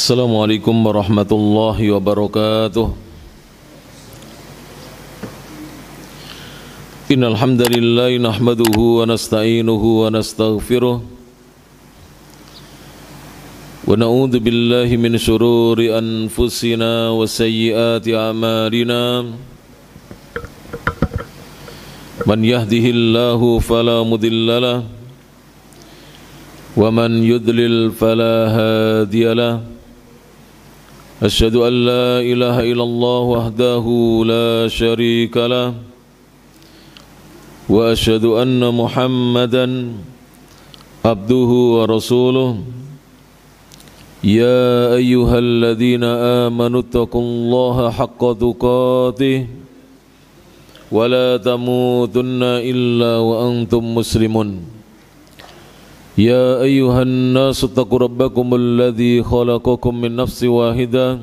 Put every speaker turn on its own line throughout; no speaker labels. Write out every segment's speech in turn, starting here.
Assalamualaikum warahmatullahi wabarakatuh. Innal hamdalillah nahmaduhu wa nasta'inuhu wa nastaghfiruh wa na'udzu billahi min shururi anfusina wa sayyiati a'malina. Man yahdihillahu fala mudilla lahu wa man yudlil fala hadiya lahu. Asyhadu an la ilaha illallah wahdahu la syarika lah wa asyhadu anna Muhammadan abduhu wa rasuluh. Ya ayyuhalladzina amanu taqullaha haqqa tuqatih wa la tamutunna illa wa antum muslimun. يا أيها الناس اتقوا ربكم الذي خلقكم من نفس واحدة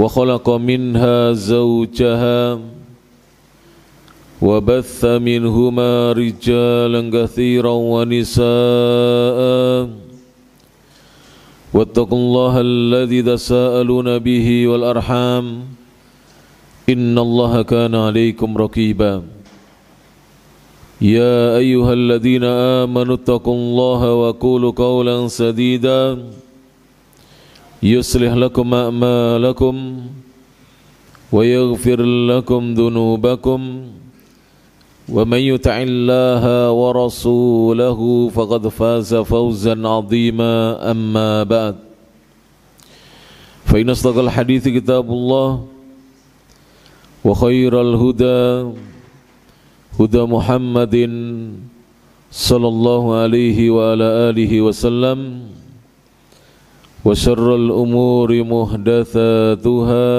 وخلق منها زوجها وبث منهما رجالا كثيرا ونساء واتقوا الله الذي تساءلون به والأرحام إن الله كان عليكم رقيبا. يا أيها الذين آمنوا اتقوا الله وقولوا قولا سديدا يصلح لكم أعمالكم ويغفر لكم ذنوبكم ومن يطع الله ورسوله فقد فاز فوزا عظيما. أما بعد فإن أصدق الحديث كتاب الله وخير الهدى هدى محمد صلى الله عليه وعلى آله وسلم وشر الأمور محدثاتها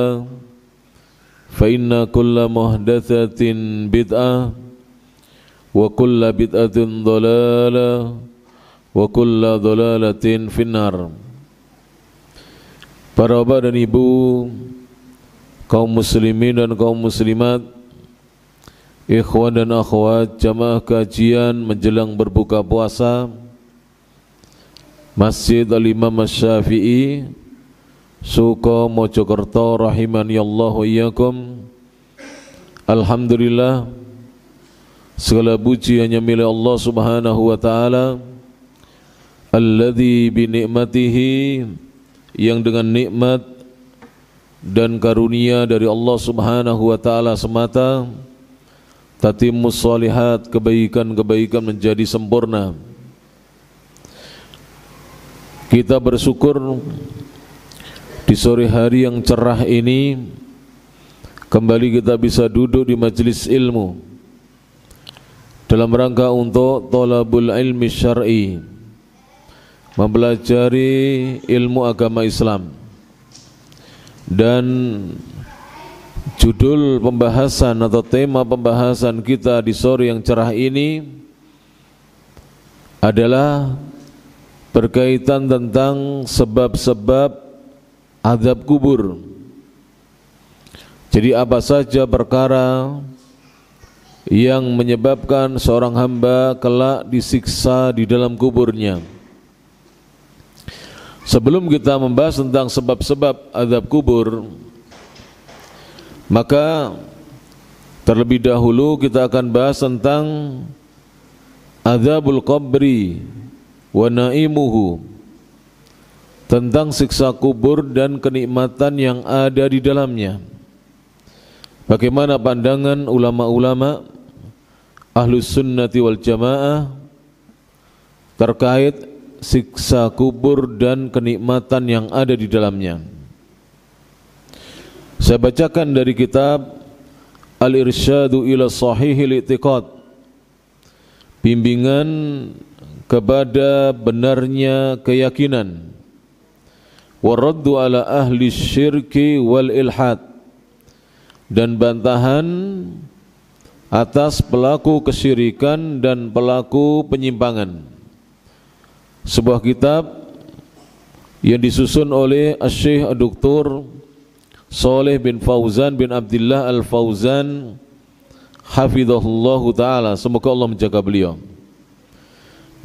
فإن كل محدثة بدعة وكل بدعة ضلالة وكل ضلالة في النار. Para bapak dan ibu, kaum muslimin dan kaum muslimat, ikhwan dan akhwat jamaah kajian menjelang berbuka puasa Masjid Al-Imam Asy-Syafi'i Suko Mojokerto rahimani Allah wa iyyakum. Alhamdulillah, segala puji hanya milik Allah Subhanahu wa taala, alladzi bi ni'matihi, yang dengan nikmat dan karunia dari Allah Subhanahu wa taala semata tatimmus shalihat, kebaikan-kebaikan menjadi sempurna. Kita bersyukur di sore hari yang cerah ini kembali kita bisa duduk di majelis ilmu dalam rangka untuk thalabul ilmi syar'i, mempelajari ilmu agama Islam. Dan judul pembahasan atau tema pembahasan kita di sore yang cerah ini adalah berkaitan tentang sebab-sebab azab kubur. Jadi apa saja perkara yang menyebabkan seorang hamba kelak disiksa di dalam kuburnya. Sebelum kita membahas tentang sebab-sebab azab kubur, maka terlebih dahulu kita akan bahas tentang azabul qabri wa naimuhu, tentang siksa kubur dan kenikmatan yang ada di dalamnya. Bagaimana pandangan ulama-ulama Ahlus Sunnati wal Jamaah terkait siksa kubur dan kenikmatan yang ada di dalamnya. Saya bacakan dari kitab Al-Irsyadu ila Sahihil I'tiqad, bimbingan kepada benarnya keyakinan, waraddu ala ahli syirki wal ilhad, dan bantahan atas pelaku kesyirikan dan pelaku penyimpangan. Sebuah kitab yang disusun oleh Asy-Syaikh Dr. Shalih bin Fauzan bin Abdullah Al-Fauzan hafizahullahu ta'ala, semoga Allah menjaga beliau.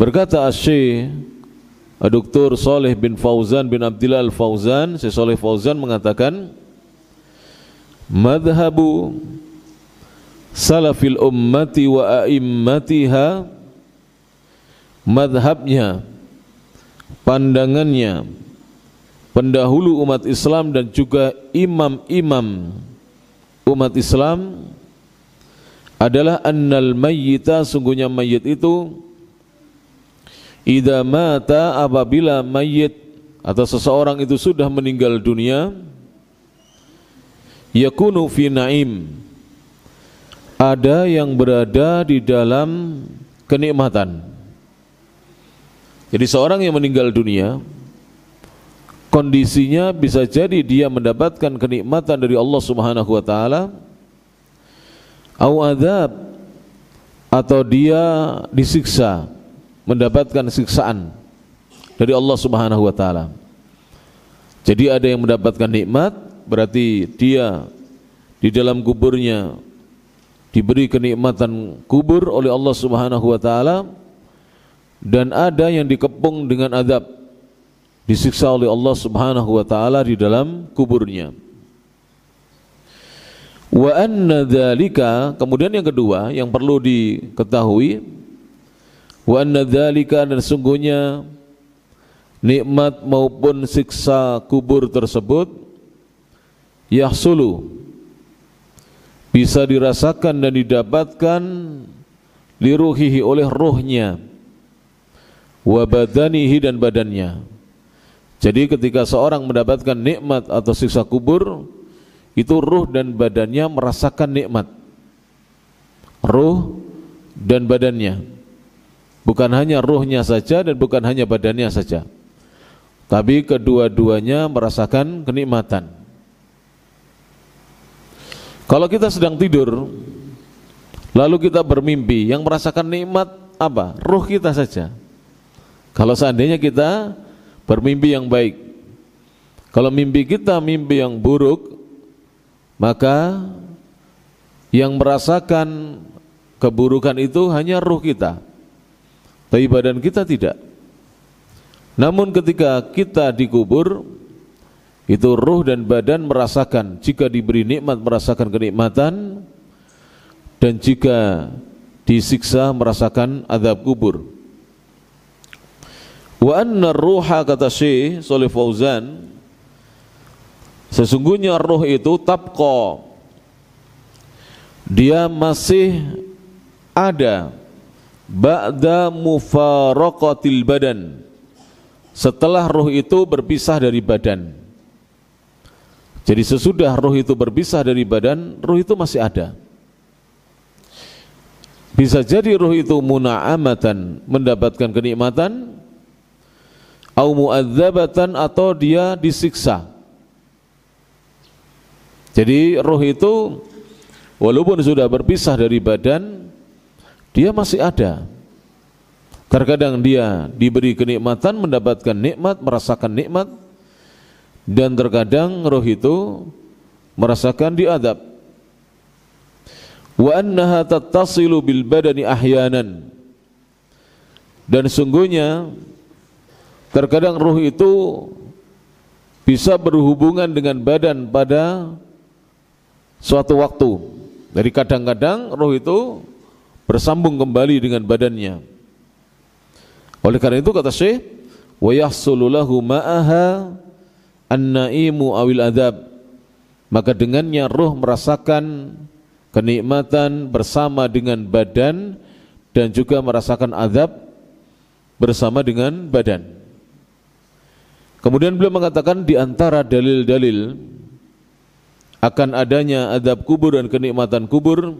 Berkata Asy-Syaikh Dr. Saleh bin Fauzan bin Abdillah Al-Fauzan, Syekh Saleh Fauzan mengatakan, madhabu salafil ummati wa a'immatiha, madhabnya, pandangannya pendahulu umat Islam dan juga imam-imam umat Islam adalah annal mayyita, sungguhnya mayit itu idza mata, apabila mayit atau seseorang itu sudah meninggal dunia, yakunu fi naim, ada yang berada di dalam kenikmatan. Jadi seorang yang meninggal dunia, kondisinya bisa jadi dia mendapatkan kenikmatan dari Allah Subhanahu wa taala, au adzab, atau dia disiksa, mendapatkan siksaan dari Allah Subhanahu wa taala. Jadi ada yang mendapatkan nikmat, berarti dia di dalam kuburnya diberi kenikmatan kubur oleh Allah Subhanahu wa taala, dan ada yang dikepung dengan azab, disiksa oleh Allah Subhanahu wa taala di dalam kuburnya. Wa anna dzalika, kemudian yang kedua yang perlu diketahui, wa anna dzalika, dan sungguhnya nikmat maupun siksa kubur tersebut yahsulu, bisa dirasakan dan didapatkan liruhihi, oleh ruhnya, wa badanihi, dan badannya. Jadi ketika seorang mendapatkan nikmat atau siksa kubur, itu ruh dan badannya merasakan nikmat, ruh dan badannya, bukan hanya ruhnya saja dan bukan hanya badannya saja, tapi kedua-duanya merasakan kenikmatan. Kalau kita sedang tidur lalu kita bermimpi, yang merasakan nikmat apa? Ruh kita saja. Kalau seandainya kita bermimpi yang baik. Kalau mimpi kita mimpi yang buruk, maka yang merasakan keburukan itu hanya ruh kita, tapi badan kita tidak. Namun ketika kita dikubur, itu ruh dan badan merasakan, jika diberi nikmat merasakan kenikmatan, dan jika disiksa merasakan azab kubur. Wa anna ruha, kata Syekh Shalih Fauzan, sesungguhnya ruh itu tabqa, dia masih ada, ba'da mufaraqatil badan, setelah ruh itu berpisah dari badan. Jadi sesudah ruh itu berpisah dari badan, ruh itu masih ada. Bisa jadi ruh itu muna'amatan, mendapatkan kenikmatan, au mu'adzabatan, atau dia disiksa. Jadi ruh itu walaupun sudah berpisah dari badan, dia masih ada. Terkadang dia diberi kenikmatan, mendapatkan nikmat, merasakan nikmat, dan terkadang ruh itu merasakan diadab. Wa annaha tattasilu bil badani ahyanan, dan sungguhnya terkadang ruh itu bisa berhubungan dengan badan pada suatu waktu. Dari kadang-kadang ruh itu bersambung kembali dengan badannya. Oleh karena itu kata Syekh, wa yahsulu lahu ma'aha an-na'imu awil adab, maka dengannya ruh merasakan kenikmatan bersama dengan badan, dan juga merasakan azab bersama dengan badan. Kemudian beliau mengatakan, di antara dalil-dalil akan adanya azab kubur dan kenikmatan kubur,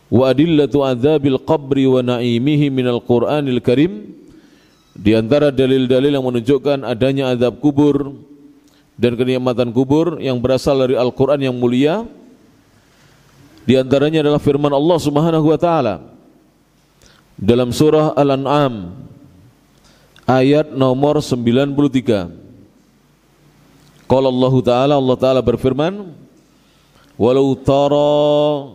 wa adillatu adzabil qabri wa na'imihi minal Qur'anil Karim, di antara dalil-dalil yang menunjukkan adanya azab kubur dan kenikmatan kubur yang berasal dari Al-Qur'an yang mulia, di antaranya adalah firman Allah Subhanahu wa taala dalam surah Al-An'am ayat nomor 93. Qala Allah Ta'ala berfirman, walau tara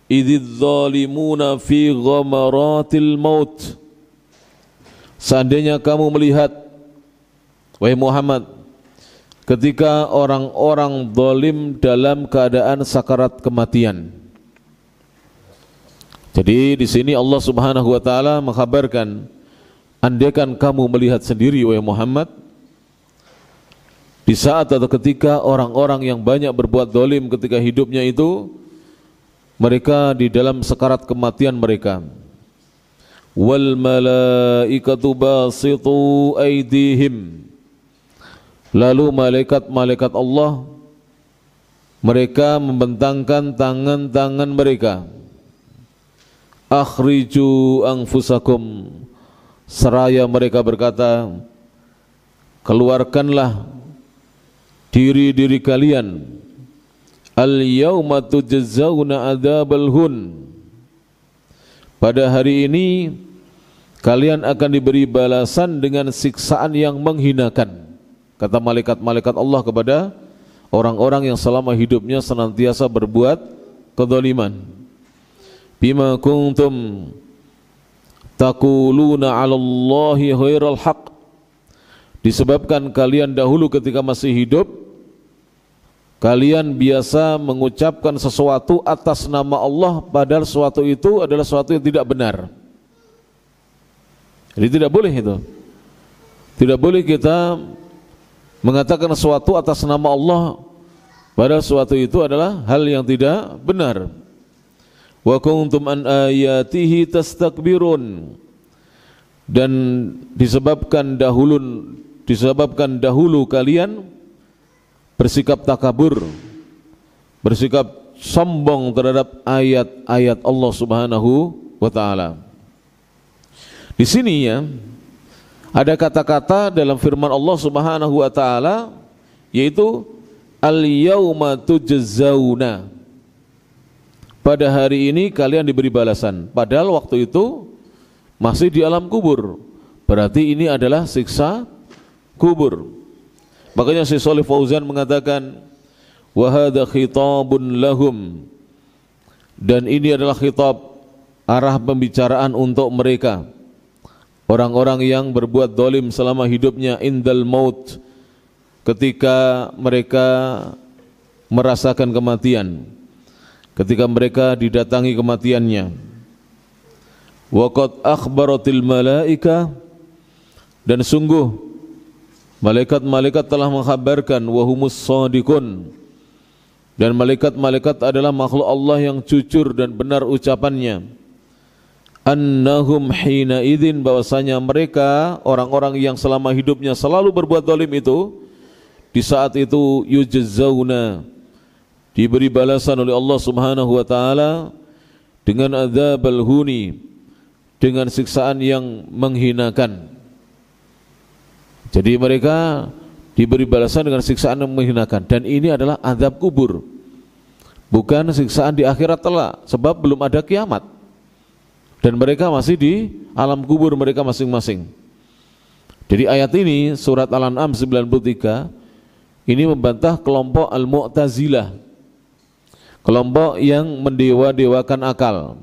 idz zalimuna fi ghamaratil maut, seandainya kamu melihat, wahai Muhammad, ketika orang-orang zalim dalam keadaan sakarat kematian. Jadi di sini Allah Subhanahu wa taala mengkhabarkan, andaikan kamu melihat sendiri wahai Muhammad, di saat atau ketika orang-orang yang banyak berbuat zalim ketika hidupnya itu, mereka di dalam sakarat kematian mereka. Wal malaikatu basitu aydihim, lalu malaikat-malaikat Allah mereka membentangkan tangan-tangan mereka. Akhriju anfusakum, seraya mereka berkata, keluarkanlah diri-diri kalian. Al-yawma tujzauna adzabal hun, pada hari ini kalian akan diberi balasan dengan siksaan yang menghinakan, kata malaikat-malaikat Allah kepada orang-orang yang selama hidupnya senantiasa berbuat kezaliman. Bima kuntum taquluna 'ala Allahi ghairal haqq, disebabkan kalian dahulu ketika masih hidup kalian biasa mengucapkan sesuatu atas nama Allah, padahal sesuatu itu adalah sesuatu yang tidak benar. Jadi tidak boleh itu. Tidak boleh kita mengatakan sesuatu atas nama Allah, padahal sesuatu itu adalah hal yang tidak benar. Wa kuntum an ayatihi tastakbirun, dan disebabkan dahulu kalian bersikap takabur, bersikap sombong terhadap ayat-ayat Allah Subhanahu wa taala. Di sini ya, ada kata-kata dalam firman Allah Subhanahu wa taala, yaitu al-yauma tujzauna, pada hari ini kalian diberi balasan, padahal waktu itu masih di alam kubur. Berarti ini adalah siksa kubur. Makanya Syekh Shalih Fauzan mengatakan, wa hadza khitabun lahum, dan ini adalah khitab, arah pembicaraan untuk mereka, orang-orang yang berbuat zalim selama hidupnya, indal maut, ketika mereka merasakan kematian, ketika mereka didatangi kematiannya. Wa qad akhbaratil malaika, dan sungguh malaikat-malaikat telah mengkhabarkan, wahumus shadiqun, dan malaikat-malaikat adalah makhluk Allah yang jujur dan benar ucapannya. Annahum hina idzin, bahwasanya mereka orang-orang yang selama hidupnya selalu berbuat zalim itu, di saat itu yujzauna, diberi balasan oleh Allah Subhanahu wa taala dengan adzabal huni, dengan siksaan yang menghinakan. Jadi mereka diberi balasan dengan siksaan yang menghinakan, dan ini adalah azab kubur, bukan siksaan di akhirat kelak, sebab belum ada kiamat dan mereka masih di alam kubur mereka masing-masing. Jadi ayat ini, surat Al-An'am 93, ini membantah kelompok Al-Mu'tazilah, kelompok yang mendewa-dewakan akal.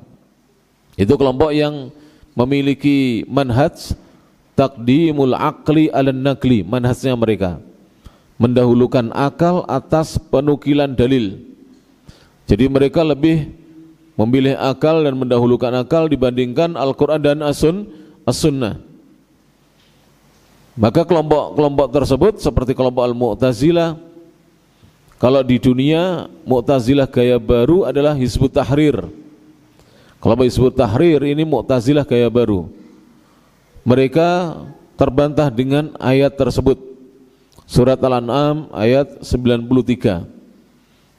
Itu kelompok yang memiliki manhaj taqdimul aqli ala naqli, manhajnya mereka mendahulukan akal atas penukilan dalil. Jadi mereka lebih memilih akal dan mendahulukan akal dibandingkan Al-Quran dan As-Sunnah. Maka kelompok-kelompok tersebut seperti kelompok Al-Mu'tazilah, kalau di dunia Mu'tazilah gaya baru adalah Hizbut Tahrir. Kelompok Hizbut Tahrir ini Mu'tazilah gaya baru. Mereka terbantah dengan ayat tersebut, surat Al-An'am ayat 93,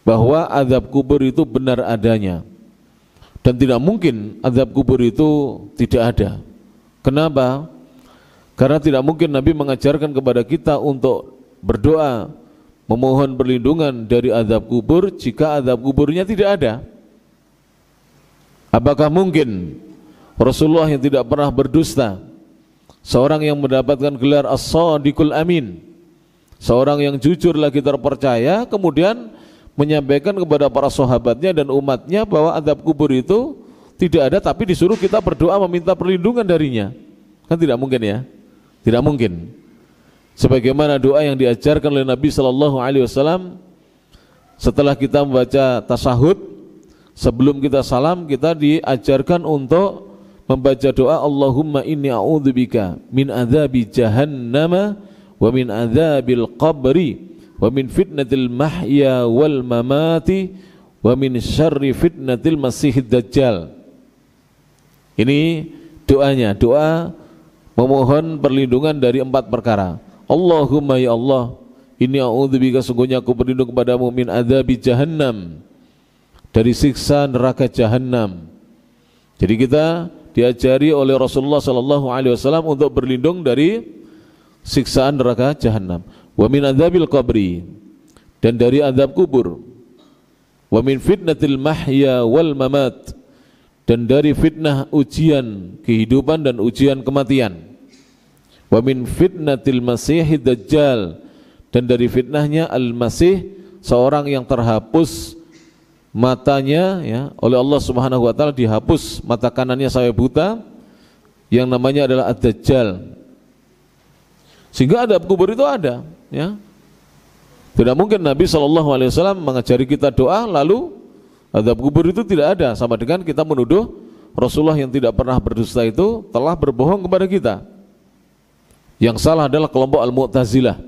bahwa azab kubur itu benar adanya dan tidak mungkin azab kubur itu tidak ada. Kenapa? Karena tidak mungkin Nabi mengajarkan kepada kita untuk berdoa memohon perlindungan dari azab kubur jika azab kuburnya tidak ada. Apakah mungkin Rasulullah yang tidak pernah berdusta, seorang yang mendapatkan gelar As-Shadiqul Amin, seorang yang jujur lagi terpercaya, kemudian menyampaikan kepada para sahabatnya dan umatnya bahwa azab kubur itu tidak ada, tapi disuruh kita berdoa meminta perlindungan darinya? Kan tidak mungkin ya. Tidak mungkin. Sebagaimana doa yang diajarkan oleh Nabi sallallahu alaihi wasallam setelah kita membaca tasyahud, sebelum kita salam, kita diajarkan untuk membaca doa Allahumma inni a'udzubika min adzabi jahannama wa min adzabil qabri wa min fitnatil mahya wal mamati wa min syarri fitnatil masihid dajjal. Ini doanya, doa memohon perlindungan dari 4 perkara. Allahumma ya Allah, inni a'udzubika, sungguhnya aku berlindung kepadamu min adzabi jahannam, dari siksa neraka jahannam. Jadi kita diajari oleh Rasulullah sallallahu alaihi wasallam untuk berlindung dari siksaan neraka jahannam. Wa min adzabil qabri, dan dari azab kubur. Wa min fitnatil mahya wal mamat, dan dari fitnah ujian kehidupan dan ujian kematian. Wa min fitnatil masihid dajjal, dan dari fitnahnya al-masih, seorang yang terhapus matanya ya oleh Allah Subhanahu wa taala, dihapus mata kanannya sampai buta, yang namanya adalah ad-dajjal. Sehingga adab kubur itu ada ya. Tidak mungkin Nabi SAW mengajari kita doa lalu adab kubur itu tidak ada, sama dengan kita menuduh Rasulullah yang tidak pernah berdusta itu telah berbohong kepada kita. Yang salah adalah kelompok Al-Mu'tazilah,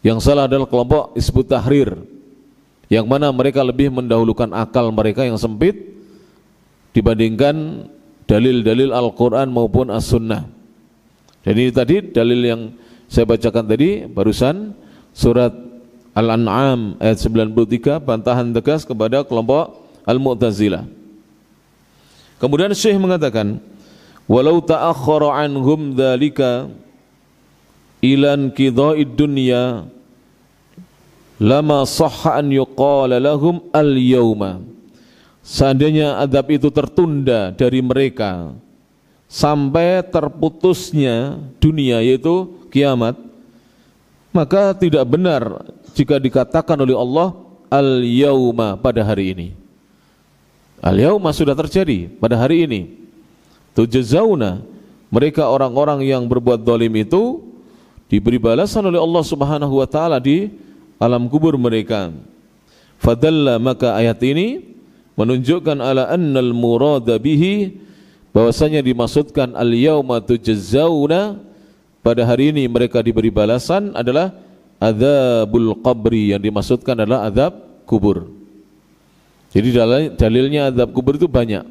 yang salah adalah kelompok Hizbut Tahrir, yang mana mereka lebih mendahulukan akal mereka yang sempit dibandingkan dalil-dalil Al-Quran maupun As-Sunnah. Jadi tadi dalil yang saya bacakan tadi barusan, surat Al-An'am ayat 93, bantahan tegas kepada kelompok Al-Mu'tazilah. Kemudian Syekh mengatakan, walau ta'akhkhara anhum dzalika ilan qida'id dunya lama sahha an yuqala lahum al-yawma. Seandainya adab itu tertunda dari mereka sampai terputusnya dunia, yaitu kiamat, maka tidak benar jika dikatakan oleh Allah al-yauma, pada hari ini. Al-yauma sudah terjadi pada hari ini. Tujzauna, mereka orang-orang yang berbuat zalim itu diberi balasan oleh Allah Subhanahu wa taala di alam kubur mereka. Fadalla, maka ayat ini menunjukkan ala annal murada bihi, bahwasanya dimaksudkan al-yauma tujzauna, pada hari ini mereka diberi balasan, adalah adzabul qabri, yang dimaksudkan adalah azab kubur. Jadi dalilnya azab kubur itu banyak.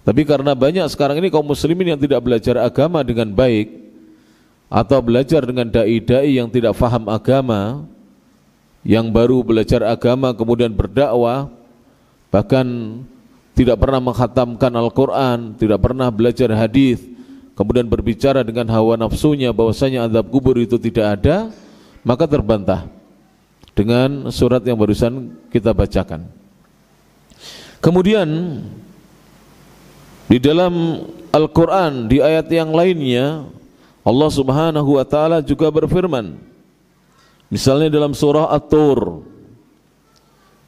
Tapi karena banyak sekarang ini kaum muslimin yang tidak belajar agama dengan baik, atau belajar dengan dai-dai yang tidak faham agama, yang baru belajar agama kemudian berdakwah, bahkan tidak pernah mengkhatamkan Al-Quran, tidak pernah belajar hadis, kemudian berbicara dengan hawa nafsunya bahwasanya azab kubur itu tidak ada, maka terbantah dengan surat yang barusan kita bacakan. Kemudian di dalam Al-Quran di ayat yang lainnya Allah Subhanahu wa taala juga berfirman, misalnya dalam surah At-Tur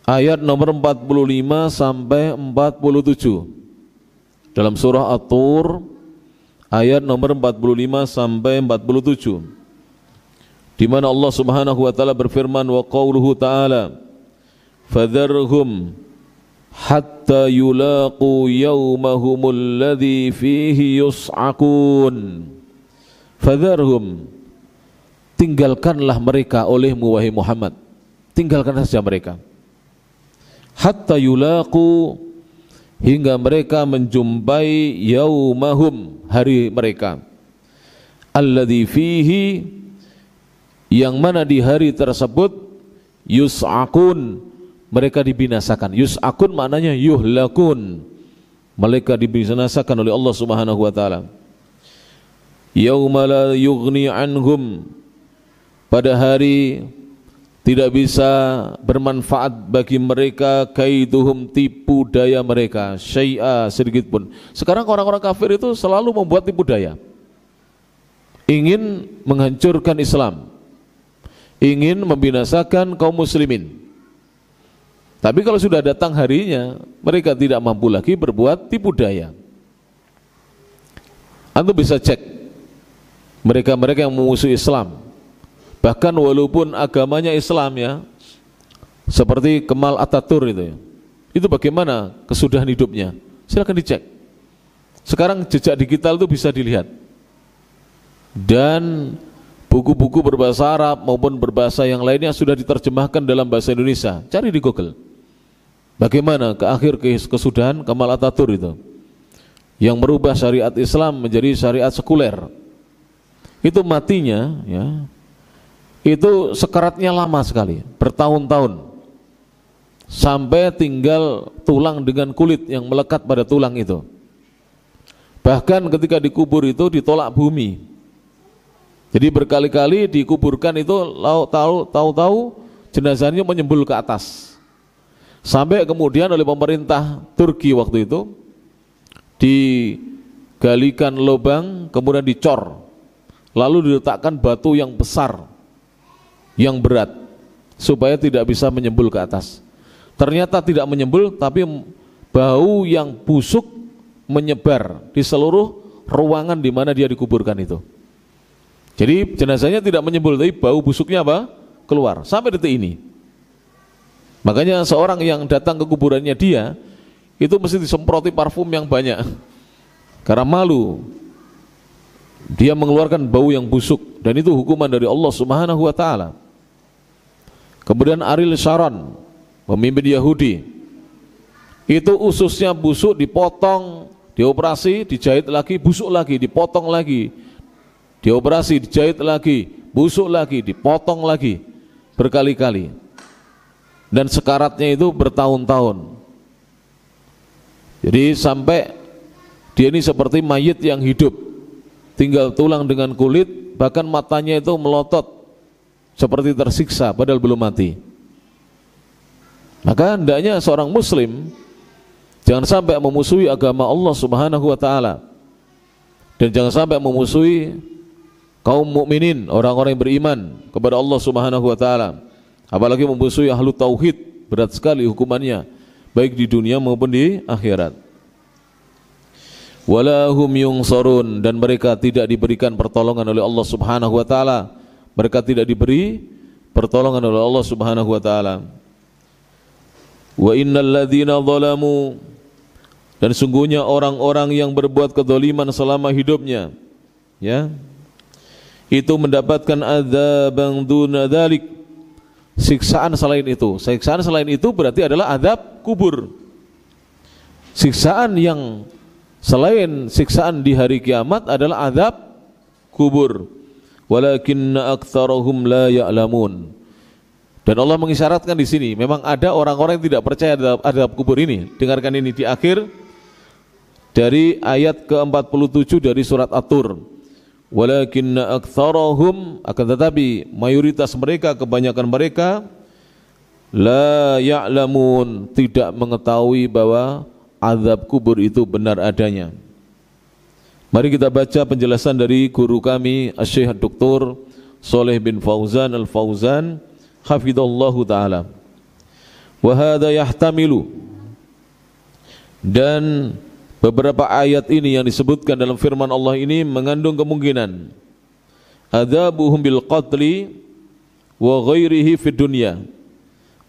ayat nomor 45 sampai 47. Dalam surah At-Tur ayat nomor 45 sampai 47, di mana Allah Subhanahu wa taala berfirman, wa qauluhu ta'ala fadharhum hatta yulaqu yawmahumul ladzi fihi yus'akun. Fadharhum, tinggalkanlah mereka olehmu wahai Muhammad, tinggalkan saja mereka. Hatta yulaqu, hingga mereka menjumpai yaumahum, hari mereka, alladzi fihi, yang mana di hari tersebut yus'akun, mereka dibinasakan. Yus'akun maknanya yuhlakun, mereka dibinasakan oleh Allah Subhanahu wa taala. Yauma la yughni anhum, pada hari tidak bisa bermanfaat bagi mereka kaiduhum, tipu daya mereka, syai'a, sedikit pun. Sekarang orang-orang kafir itu selalu membuat tipu daya, ingin menghancurkan Islam, ingin membinasakan kaum muslimin. Tapi kalau sudah datang harinya, mereka tidak mampu lagi berbuat tipu daya. Antum bisa cek mereka-mereka yang memusuhi Islam, bahkan walaupun agamanya Islam ya, seperti Kemal Atatürk itu bagaimana kesudahan hidupnya, silakan dicek. Sekarang jejak digital itu bisa dilihat, dan buku-buku berbahasa Arab maupun berbahasa yang lainnya sudah diterjemahkan dalam bahasa Indonesia. Cari di Google bagaimana kesudahan Kemal Atatürk itu, yang merubah syariat Islam menjadi syariat sekuler. Itu matinya ya, itu sekaratnya lama sekali, bertahun-tahun, sampai tinggal tulang dengan kulit yang melekat pada tulang itu. Bahkan ketika dikubur itu ditolak bumi. Jadi berkali-kali dikuburkan itu, tahu-tahu jenazahnya menyembul ke atas. Sampai kemudian oleh pemerintah Turki waktu itu digalikan lubang, kemudian dicor, lalu diletakkan batu yang besar, yang berat, supaya tidak bisa menyembul ke atas. Ternyata tidak menyembul, tapi bau yang busuk menyebar di seluruh ruangan di mana dia dikuburkan itu. Jadi jenazahnya tidak menyembul, tapi bau busuknya apa? Keluar sampai detik ini. Makanya seorang yang datang ke kuburannya dia itu mesti disemproti parfum yang banyak, karena malu dia mengeluarkan bau yang busuk, dan itu hukuman dari Allah Subhanahu wa taala. Kemudian Ariel Sharon, pemimpin Yahudi, itu ususnya busuk, dipotong, dioperasi, dijahit lagi, busuk lagi, dipotong lagi, dioperasi, dijahit lagi, busuk lagi, dipotong lagi, berkali-kali, dan sekaratnya itu bertahun-tahun. Jadi sampai dia ini seperti mayit yang hidup, tinggal tulang dengan kulit, bahkan matanya itu melotot seperti tersiksa padahal belum mati. Maka hendaknya seorang muslim jangan sampai memusuhi agama Allah Subhanahu wa taala, dan jangan sampai memusuhi kaum mukminin, orang-orang yang beriman kepada Allah Subhanahu wa taala. Apalagi memusuhi ahlu tauhid, berat sekali hukumannya, baik di dunia maupun di akhirat. Wala hum yunsarun, dan mereka tidak diberikan pertolongan oleh Allah Subhanahu wa taala. Mereka tidak diberi pertolongan oleh Allah Subhanahu wa taala. Wa innal ladzina zalamu, dan sungguhnya orang-orang yang berbuat kedzaliman selama hidupnya, ya, itu mendapatkan adzabang duna dzalik, siksaan selain itu. Siksaan selain itu berarti adalah azab kubur. Siksaan yang selain siksaan di hari kiamat adalah azab kubur. Walakinna aktsarahum la ya'lamun. Dan Allah mengisyaratkan di sini, memang ada orang-orang yang tidak percaya azab kubur ini. Dengarkan ini di akhir dari ayat ke-47 dari surat At-Tur. Walakinna aktsarahum, akan tetapi mayoritas mereka, kebanyakan mereka, la ya'lamun, tidak mengetahui bahwa azab kubur itu benar adanya. Mari kita baca penjelasan dari guru kami Syekh Dr. Shalih bin Fauzan Al-Fauzan hafizallahu taala. Wa hadza yahtamilu, dan beberapa ayat ini yang disebutkan dalam firman Allah ini mengandung kemungkinan adzabuhum bil qatli wa ghairihi fid dunya.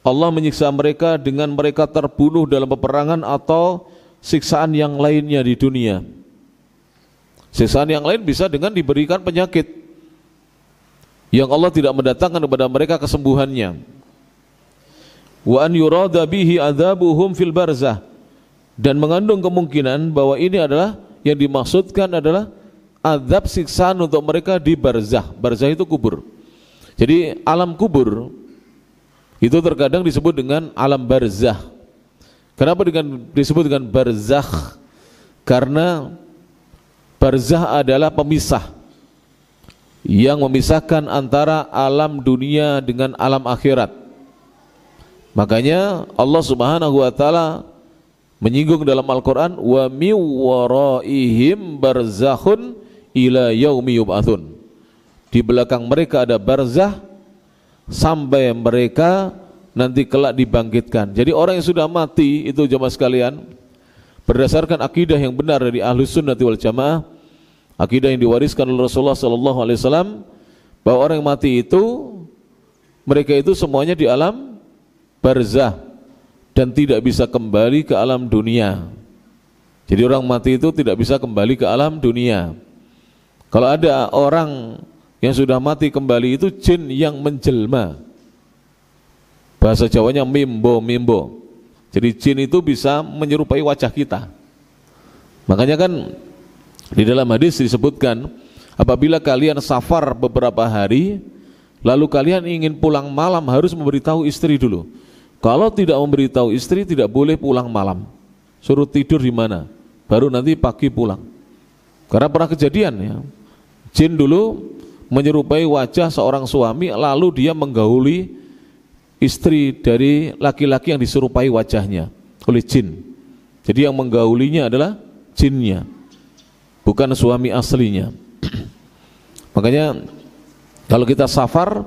Allah menyiksa mereka dengan mereka terbunuh dalam peperangan atau siksaan yang lainnya di dunia. Siksaan yang lain bisa dengan diberikan penyakit yang Allah tidak mendatangkan kepada mereka kesembuhannya. Wa an yurada bihi adzabuhum fil barzah, dan mengandung kemungkinan bahwa ini adalah yang dimaksudkan adalah azab siksaan untuk mereka di barzah. Barzah itu kubur. Jadi alam kubur itu terkadang disebut dengan alam barzah. Kenapa disebut dengan barzakh? Karena barzah adalah pemisah yang memisahkan antara alam dunia dengan alam akhirat. Makanya Allah Subhanahu wa taala menyinggung dalam Al-Qur'an, wa mi waraihim barzakhun ila yaumi yub'atsun. Di belakang mereka ada barzah sampai mereka nanti kelak dibangkitkan. Jadi orang yang sudah mati itu, jemaah sekalian, berdasarkan akidah yang benar dari Ahlus Sunnah wal Jamaah, Akidah yang diwariskan oleh Rasulullah sallallahu alaihi wasallam bahwa orang yang mati itu mereka itu semuanya di alam barzah dan tidak bisa kembali ke alam dunia. Jadi orang mati itu tidak bisa kembali ke alam dunia. Kalau ada orang yang sudah mati kembali itu jin yang menjelma. Bahasa Jawanya mimbo. Jadi jin itu bisa menyerupai wajah kita. Makanya kan di dalam hadis disebutkan, apabila kalian safar beberapa hari, lalu kalian ingin pulang malam harus memberitahu istri dulu. Kalau tidak memberitahu istri tidak boleh pulang malam. Suruh tidur di mana, baru nanti pagi pulang. Karena pernah kejadian ya, jin dulu menyerupai wajah seorang suami, lalu dia menggauli istri dari laki-laki yang diserupai wajahnya oleh jin. Jadi yang menggaulinya adalah jinnya, bukan suami aslinya. Makanya kalau kita safar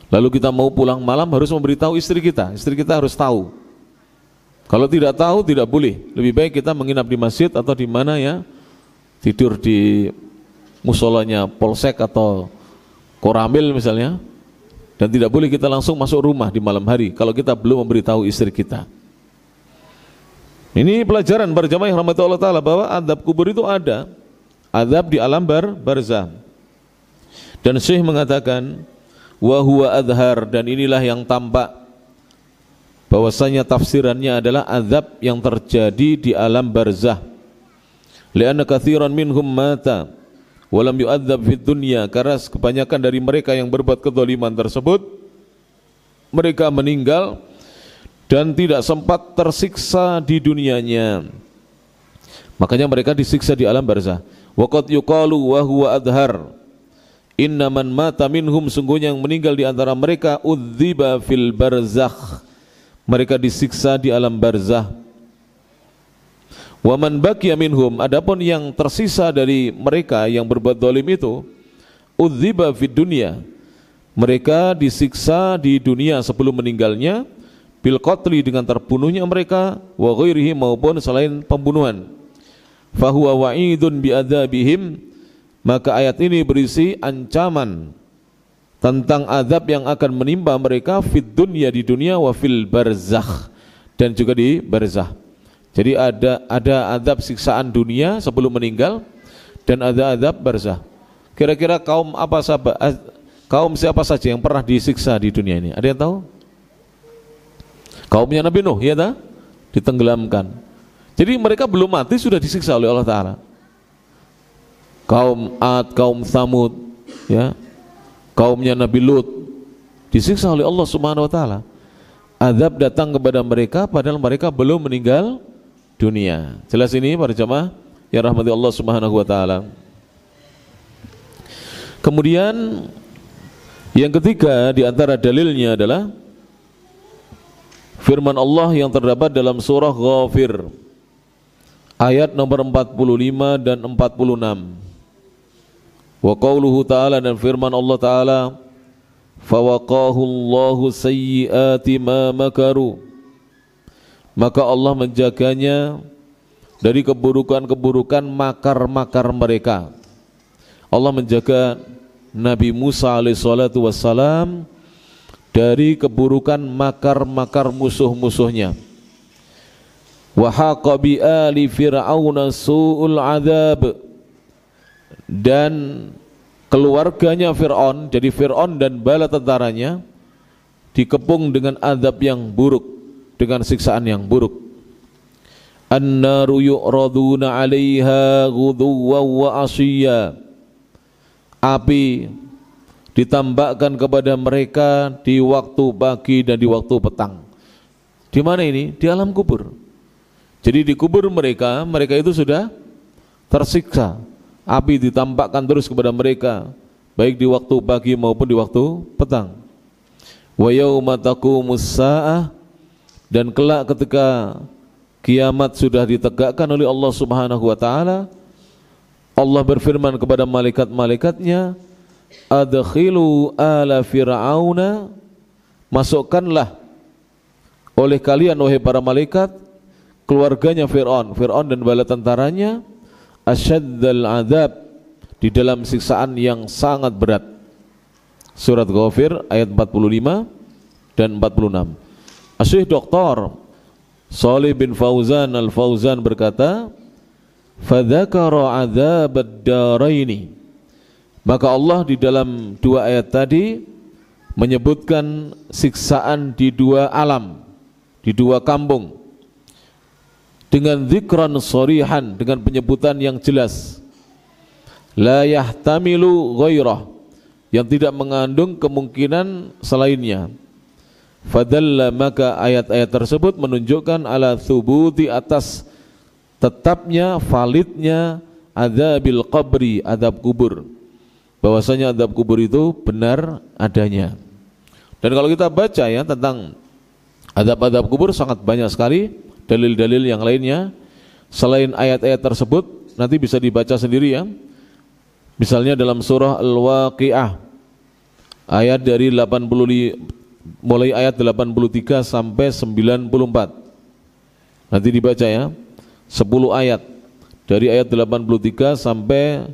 lalu kita mau pulang malam harus memberitahu istri kita harus tahu. Kalau tidak tahu tidak boleh. Lebih baik kita menginap di masjid atau di mana ya, tidur di musolanya polsek atau koramil misalnya, dan tidak boleh kita langsung masuk rumah di malam hari kalau kita belum memberitahu istri kita. Ini pelajaran para jamaah yang rahmati Allah Ta'ala bahwa azab kubur itu ada, azab di alam barzah. Dan Syekh mengatakan wa huwa adhar, dan inilah yang tampak bahwasanya tafsirannya adalah azab yang terjadi di alam barzah. Lianna katsiran minhum mata wa lam yu'adzab fid dunya, karena kebanyakan dari mereka yang berbuat kezaliman tersebut mereka meninggal dan tidak sempat tersiksa di dunianya, makanya mereka disiksa di alam barzah. Wa qad yuqalu wa huwa adhar, inna man mata minhum, sungguhnya yang meninggal di antara mereka udziba fil barzakh, mereka disiksa di alam barzah. Wa man baqiya minhum, adapun yang tersisa dari mereka yang berbuat zalim itu udziba fid dunya, mereka disiksa di dunia sebelum meninggalnya, bil qatli, dengan terbunuhnya mereka, wa ghairihi, maupun selain pembunuhan. Fahuwa wa'idun bi'adzabihim, maka ayat ini berisi ancaman tentang azab yang akan menimpa mereka fid dunya, di dunia, wa fil barzakh, dan juga di barzah. Jadi ada azab siksaan dunia sebelum meninggal dan ada azab barzah. Kira-kira kaum siapa saja yang pernah disiksa di dunia ini? Ada yang tahu? Kaumnya Nabi Nuh, ya tak? Ditenggelamkan. Jadi mereka belum mati sudah disiksa oleh Allah Ta'ala. Kaum Ad, kaum Thamud, ya, kaumnya Nabi Lut disiksa oleh Allah Subhanahu Wa Ta'ala. Azab datang kepada mereka padahal mereka belum meninggal dunia. Jelas ini para jamaah yang rahmati Allah Subhanahu Wa Ta'ala. Kemudian yang ketiga di antara dalilnya adalah firman Allah yang terdapat dalam surah Ghafir ayat nomor 45 dan 46. Wa qauluhu ta'ala, dan firman Allah Ta'ala, fawaqahu Allahu sayyiati ma makaru, maka Allah menjaganya dari keburukan-keburukan makar-makar mereka. Allah menjaga Nabi Musa alaihissalatu wassalam dari keburukan makar-makar musuh-musuhnya. Wa haqa bi ali fir'auna su'ul adzab, dan keluarganya Fir'aun, jadi Fir'aun dan bala tentaranya dikepung dengan azab yang buruk, dengan siksaan yang buruk. An-naru yu'raduna 'alaiha ghuduwwan wa 'ashiyya, api ditambahkan kepada mereka di waktu pagi dan di waktu petang. Di mana ini? Di alam kubur. Jadi di kubur mereka itu sudah tersiksa. Api ditampakkan terus kepada mereka, baik di waktu pagi maupun di waktu petang. Wa yauma taqumus saah, dan kelak ketika kiamat sudah ditegakkan oleh Allah Subhanahu wa taala, Allah berfirman kepada malaikat-malaikatnya, adkhilu ala fir'auna, masukkanlah oleh kalian wahai para malaikat keluarganya Fir'aun dan bala tentaranya, asyaddal azab, di dalam siksaan yang sangat berat. Surat Ghafir ayat 45 dan 46. Asy-Syaikh Dr. Shalih bin Fauzan Al-Fauzan berkata, "Fadzakara 'adzabad daraini." Maka Allah di dalam dua ayat tadi menyebutkan siksaan di dua alam, di dua kampung, dengan dzikran sharihan, dengan penyebutan yang jelas, la yahtamilu ghairah, yang tidak mengandung kemungkinan selainnya. Fadalla, maka ayat-ayat tersebut menunjukkan ala thubuti, atas tetapnya, validnya adzabil qabri, adab kubur, bahwasanya adab kubur itu benar adanya. Dan kalau kita baca ya tentang adab-adab kubur sangat banyak sekali dalil-dalil yang lainnya selain ayat-ayat tersebut, nanti bisa dibaca sendiri ya. Misalnya dalam surah Al-Waqi'ah ayat dari 80, mulai ayat 83 sampai 94. Nanti dibaca ya, 10 ayat dari ayat 83 sampai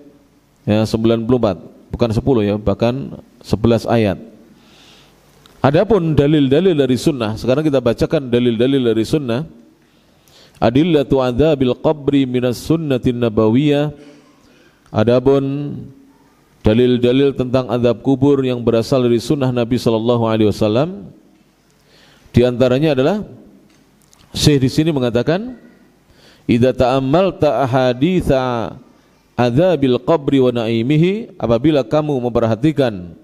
ya 94. Bukan 10 ya, bahkan 11 ayat. Adapun dalil-dalil dari sunnah, sekarang kita bacakan dalil-dalil dari sunnah. Adillatu adzabil qabri minas sunnatin nabawiyah. Adapun dalil-dalil tentang azab kubur yang berasal dari sunnah Nabi sallallahu alaihi wasallam, di antaranya adalah Syekh di sini mengatakan, idza ta'ammalta ahaditsa adzabil qabri wa naimihi, apabila kamu memperhatikan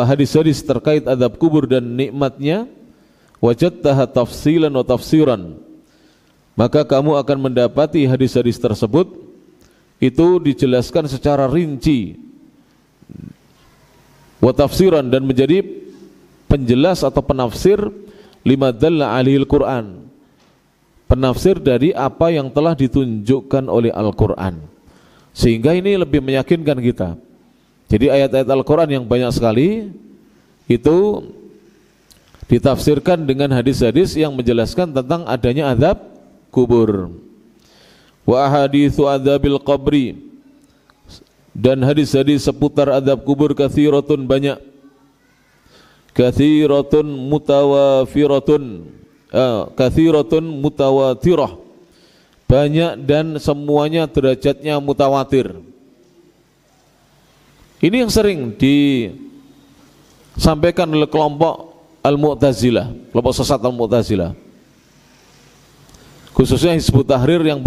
hadis-hadis terkait azab kubur dan nikmatnya, wajadtaha tafsilan wa tafsiran, maka kamu akan mendapati hadis-hadis tersebut itu dijelaskan secara rinci, wa tafsiran, dan menjadi penjelas atau penafsir lima dalla alihil Quran, penafsir dari apa yang telah ditunjukkan oleh Al-Quran, sehingga ini lebih meyakinkan kita. Jadi ayat-ayat Al-Quran yang banyak sekali itu ditafsirkan dengan hadis-hadis yang menjelaskan tentang adanya azab kubur. Wa ahaditsu adzabil qabri, dan hadis-hadis seputar azab kubur katsiratun, banyak, katsiratun mutawafiratun, katsiratun mutawatirah, banyak dan semuanya derajatnya mutawatir. Ini yang sering disampaikan oleh kelompok Al-Mu'tazilah, kelompok sesat Al-Mu'tazilah, khususnya Hizbut Tahrir yang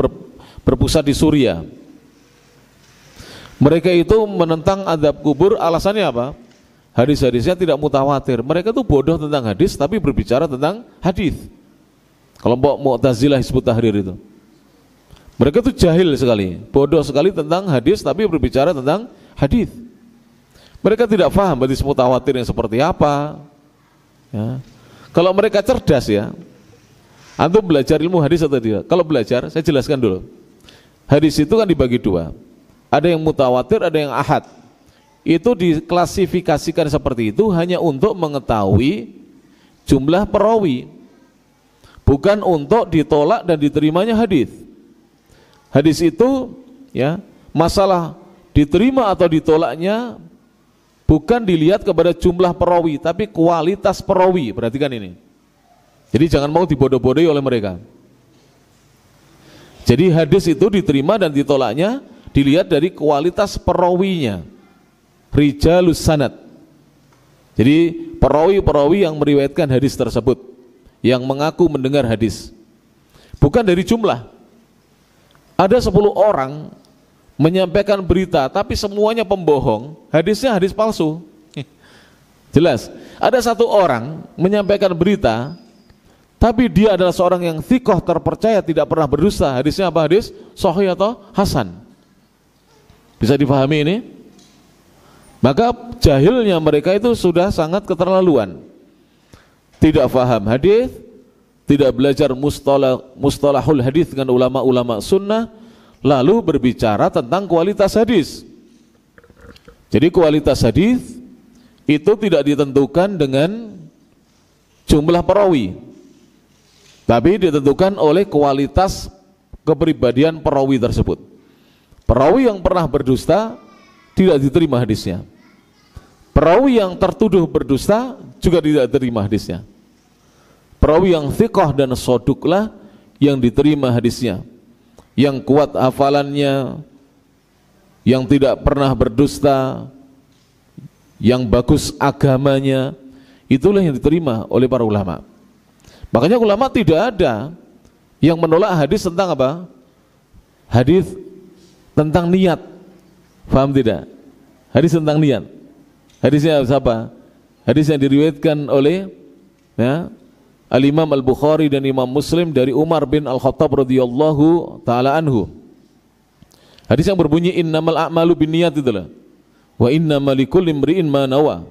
berpusat di Suriah. Mereka itu menentang azab kubur, alasannya apa? Hadis-hadisnya tidak mutawatir. Mereka itu bodoh tentang hadis tapi berbicara tentang hadis. Kelompok Mu'tazilah Hizbut Tahrir itu, mereka itu jahil sekali, bodoh sekali tentang hadis tapi berbicara tentang hadis. Mereka tidak paham hadis mutawatir yang seperti apa ya. Kalau mereka cerdas ya, antum belajar ilmu hadis atau tidak? Kalau belajar, saya jelaskan dulu. Hadis itu kan dibagi dua, ada yang mutawatir, ada yang ahad. Itu diklasifikasikan seperti itu hanya untuk mengetahui jumlah perawi, bukan untuk ditolak dan diterimanya hadis. Hadis itu ya, masalah diterima atau ditolaknya bukan dilihat kepada jumlah perawi, tapi kualitas perawi. Perhatikan ini. Jadi jangan mau dibodoh-bodohi oleh mereka. Jadi hadis itu diterima dan ditolaknya dilihat dari kualitas perawinya, rijalus sanad. Jadi perawi-perawi yang meriwayatkan hadis tersebut, yang mengaku mendengar hadis, bukan dari jumlah. Ada 10 orang menyampaikan berita tapi semuanya pembohong, hadisnya hadis palsu. Jelas. Ada 1 orang menyampaikan berita tapi dia adalah seorang yang thiqah, terpercaya, tidak pernah berdusta, hadisnya apa? Hadis sahih atau hasan. Bisa difahami ini? Maka jahilnya mereka itu sudah sangat keterlaluan. Tidak faham hadis, tidak belajar mustalahul hadis dengan ulama-ulama sunnah, lalu berbicara tentang kualitas hadis. Jadi kualitas hadis itu tidak ditentukan dengan jumlah perawi, tapi ditentukan oleh kualitas kepribadian perawi tersebut. Perawi yang pernah berdusta tidak diterima hadisnya. Perawi yang tertuduh berdusta juga tidak diterima hadisnya. Perawi yang thiqah dan soduklah yang diterima hadisnya, yang kuat hafalannya, yang tidak pernah berdusta, yang bagus agamanya, itulah yang diterima oleh para ulama. Makanya ulama tidak ada yang menolak hadis tentang apa? Hadis tentang niat. Paham tidak? Hadis tentang niat. Hadisnya apa? Hadis yang diriwayatkan oleh Al-Imam Al-Bukhari dan Imam Muslim dari Umar bin Al-Khattab radhiyallahu taala anhu. Hadis yang berbunyi innamal a'malu binniyat, itulah. Wa innamal likulli imri'in ma nawa.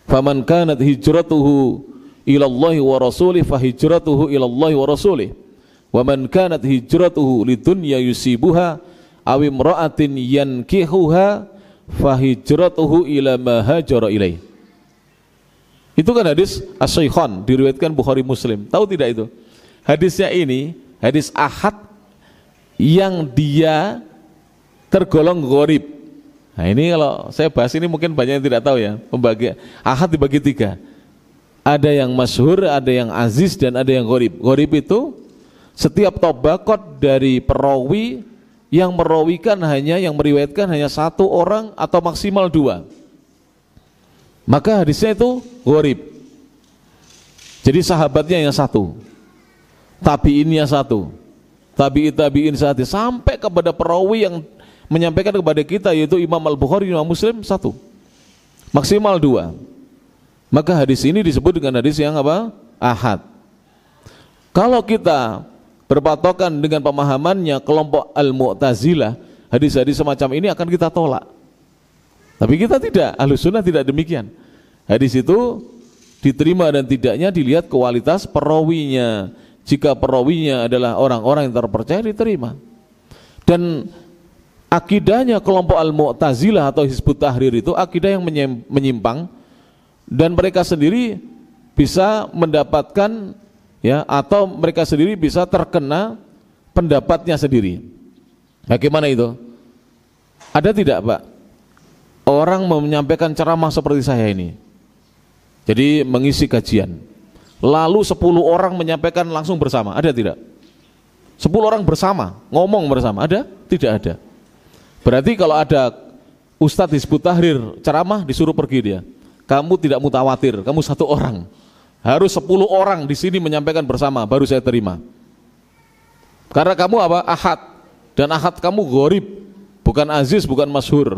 Faman kanat hijratuhu ila Allah wa rasulih fa hijratuhu ila Allah wa rasulih. Wa man kanat hijratuhu lidunya yusibuha aw imra'atin yankihuha fa hijratuhu ila ma hajara ilaih. Itu kan hadis as-Shaykhan, diriwayatkan Bukhari Muslim. Tahu tidak itu? Hadisnya ini hadis ahad yang dia tergolong gharib. Nah ini kalau saya bahas ini mungkin banyak yang tidak tahu ya. Pembagian ahad dibagi 3. Ada yang masyhur, ada yang aziz, dan ada yang gharib. Gharib itu setiap tabaqat dari perawi yang merawikan yang meriwayatkan hanya 1 orang atau maksimal 2. Maka hadisnya itu gharib. Jadi sahabatnya yang 1, tabi'innya 1, tabi'in 1, sampai kepada perawi yang menyampaikan kepada kita yaitu Imam Al-Bukhari, Imam Muslim 1, maksimal 2. Maka hadis ini disebut dengan hadis yang apa? Ahad. Kalau kita berpatokan dengan pemahamannya kelompok Al-Mu'tazilah, hadis-hadis semacam ini akan kita tolak. Tapi kita tidak, Ahlus Sunnah tidak demikian. Hadis itu diterima dan tidaknya dilihat kualitas perawinya. Jika perawinya adalah orang-orang yang terpercaya, diterima. Dan akidahnya kelompok Al-Mu'tazilah atau Hizbut Tahrir itu akidah yang menyimpang, dan mereka sendiri bisa mendapatkan atau mereka sendiri bisa terkena pendapatnya sendiri. Bagaimana itu? Ada tidak, Pak, orang menyampaikan ceramah seperti saya ini? Jadi mengisi kajian, lalu 10 orang menyampaikan langsung bersama, ada tidak? 10 orang bersama, ngomong bersama, ada? Tidak ada. Berarti kalau ada Ustadz Hizbut Tahrir ceramah, disuruh pergi dia. Kamu tidak mutawatir, kamu 1 orang. Harus 10 orang di sini menyampaikan bersama, baru saya terima. Karena kamu apa? Ahad. Dan ahad kamu gharib, bukan aziz, bukan masyhur.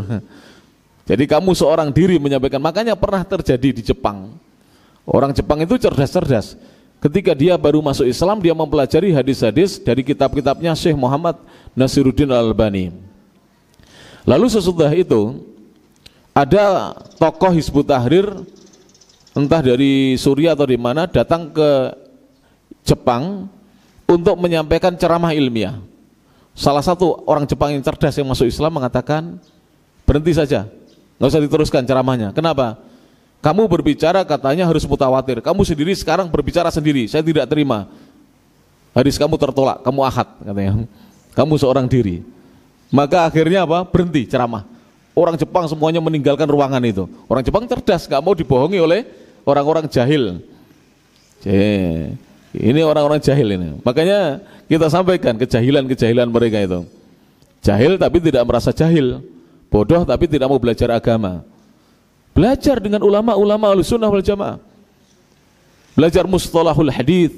Jadi kamu seorang diri menyampaikan. Makanya pernah terjadi di Jepang. Orang Jepang itu cerdas-cerdas. Ketika dia baru masuk Islam, dia mempelajari hadis-hadis dari kitab-kitabnya Syekh Muhammad Nasiruddin Al-Albani. Lalu sesudah itu ada tokoh Hizbut Tahrir, entah dari Suriah atau di mana, datang ke Jepang untuk menyampaikan ceramah ilmiah. Salah satu orang Jepang yang cerdas yang masuk Islam mengatakan, berhenti saja, nggak usah diteruskan ceramahnya. Kenapa? Kamu berbicara katanya harus mutawatir, kamu sendiri sekarang berbicara sendiri, saya tidak terima. Hadis kamu tertolak, kamu ahad katanya. Kamu seorang diri. Maka akhirnya apa? Berhenti ceramah. Orang Jepang semuanya meninggalkan ruangan itu. Orang Jepang cerdas, nggak mau dibohongi oleh orang-orang jahil. Ini orang-orang jahil ini. Makanya kita sampaikan kejahilan-kejahilan mereka itu. Jahil tapi tidak merasa jahil. Bodoh tapi tidak mau belajar agama. Belajar dengan ulama-ulama Ahlussunnah wal Jamaah. Belajar mustalahul hadis,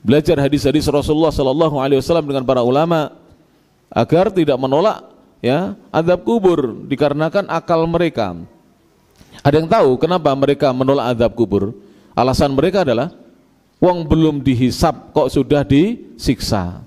belajar hadis-hadis Rasulullah sallallahu alaihi wasallam dengan para ulama agar tidak menolak azab kubur dikarenakan akal mereka. Ada yang tahu kenapa mereka menolak azab kubur? Alasan mereka adalah wong belum dihisab kok sudah disiksa.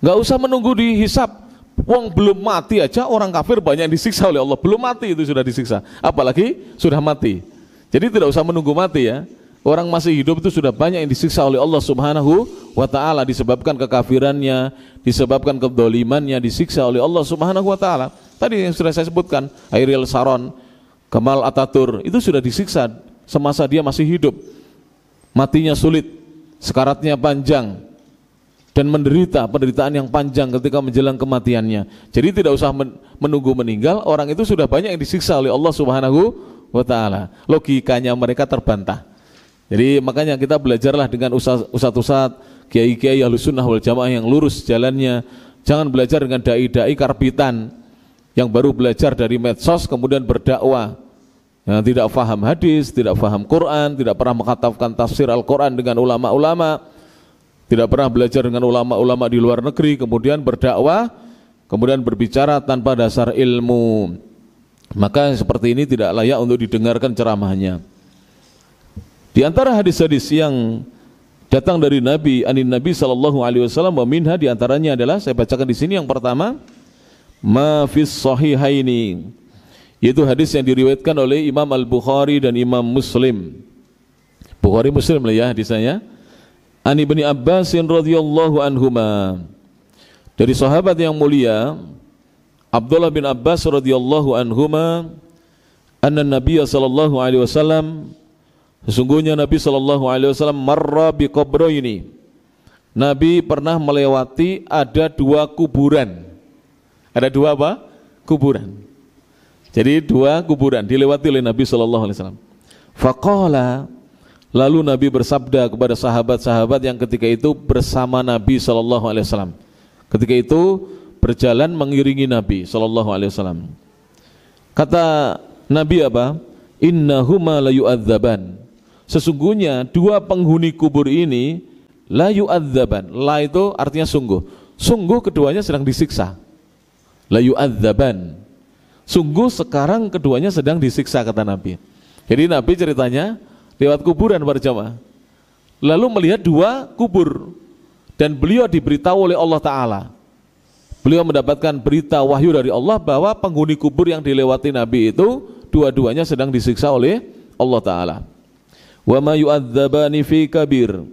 Enggak usah menunggu dihisab. Wong belum mati aja orang kafir banyak yang disiksa oleh Allah. Belum mati itu sudah disiksa, apalagi sudah mati. Jadi tidak usah menunggu mati ya. Orang masih hidup itu sudah banyak yang disiksa oleh Allah Subhanahu wa ta'ala, disebabkan kekafirannya, disebabkan kedolimannya, disiksa oleh Allah Subhanahu wa ta'ala. Tadi yang sudah saya sebutkan, Ariel Sharon, Kemal Ataturk, itu sudah disiksa semasa dia masih hidup. Matinya sulit, sekaratnya panjang, dan menderita penderitaan yang panjang ketika menjelang kematiannya. Jadi tidak usah menunggu meninggal, orang itu sudah banyak yang disiksa oleh Allah Subhanahu wa ta'ala. Logikanya mereka terbantah. Jadi makanya kita belajarlah dengan ustaz-ustaz, kiai-kiai Ahlussunnah wal Jamaah yang lurus jalannya. Jangan belajar dengan dai-dai karbitan yang baru belajar dari medsos kemudian berdakwah, yang tidak faham hadis, tidak faham Quran, tidak pernah mengkhatafkan tafsir Al-Quran dengan ulama-ulama, tidak pernah belajar dengan ulama-ulama di luar negeri, kemudian berdakwah, kemudian berbicara tanpa dasar ilmu. Maka seperti ini tidak layak untuk didengarkan ceramahnya. Di antara hadis-hadis yang datang dari Nabi, anin Nabi sallallahu alaihi wasallam, wa minha, di antaranya adalah saya bacakan di sini yang pertama, ma fis sahihaini, yaitu hadis yang diriwayatkan oleh Imam Al-Bukhari dan Imam Muslim. Bukhari Muslim lah ya hadisnya. An Ibni Abbas radhiyallahu anhuma, dari sahabat yang mulia Abdullah bin Abbas radhiyallahu anhuma, anna Nabiy sallallahu alaihi wasallam, sesungguhnya Nabi sallallahu alaihi wasallam, marra bi qabraini, Nabi pernah melewati ada dua kuburan. Ada dua apa? Kuburan. Jadi dua kuburan dilewati oleh Nabi sallallahu alaihi wasallam. Faqala, lalu Nabi bersabda kepada sahabat-sahabat yang ketika itu bersama Nabi sallallahu alaihi wasallam. Ketika itu berjalan mengiringi Nabi sallallahu alaihi wasallam. Kata Nabi apa? Innahuma la yu'adzaban. Sesungguhnya dua penghuni kubur ini la yu'adzaban. La itu artinya sungguh. Sungguh keduanya sedang disiksa. La yu'adzaban. Sungguh sekarang keduanya sedang disiksa, kata Nabi. Jadi Nabi ceritanya lewat kuburan para jamaah, lalu melihat dua kubur, dan beliau diberitahu oleh Allah Ta'ala. Beliau mendapatkan berita wahyu dari Allah bahwa penghuni kubur yang dilewati Nabi itu dua-duanya sedang disiksa oleh Allah Ta'ala. Wa ma yu'adzabani fi kabir,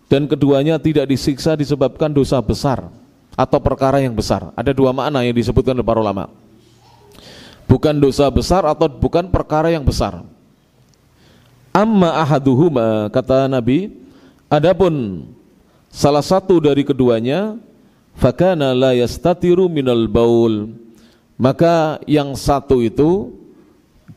dan keduanya tidak disiksa disebabkan dosa besar atau perkara yang besar. Ada dua makna yang disebutkan oleh para ulama. Bukan dosa besar atau bukan perkara yang besar. Amma ahaduhuma, kata Nabi, adapun salah satu dari keduanya, fakana la yastatiru minal baul, maka yang satu itu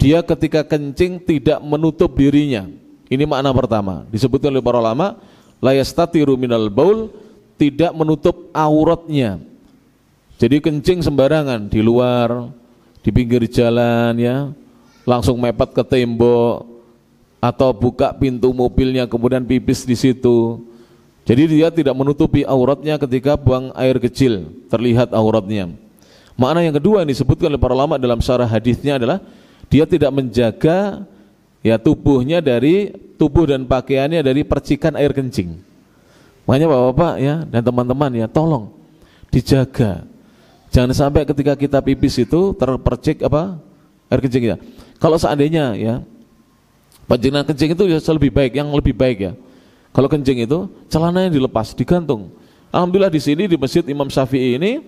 dia ketika kencing tidak menutup dirinya. Ini makna pertama, disebutkan oleh para ulama, la yastatiru minal baul, tidak menutup auratnya. Jadi kencing sembarangan di luar, di pinggir jalan ya, langsung mepet ke tembok, atau buka pintu mobilnya kemudian pipis di situ. Jadi dia tidak menutupi auratnya ketika buang air kecil, terlihat auratnya. Makna yang kedua yang disebutkan oleh para ulama dalam syarah hadisnya adalah dia tidak menjaga ya tubuhnya dari tubuh dan pakaiannya dari percikan air kencing. Makanya bapak-bapak ya dan teman-teman ya, tolong dijaga. Jangan sampai ketika kita pipis itu terpercik apa air kencing kita. Kalau seandainya ya pancingan kencing itu ya lebih baik, yang lebih baik ya. Kalau kencing itu celananya dilepas, digantung. Alhamdulillah di sini di Masjid Imam Syafi'i ini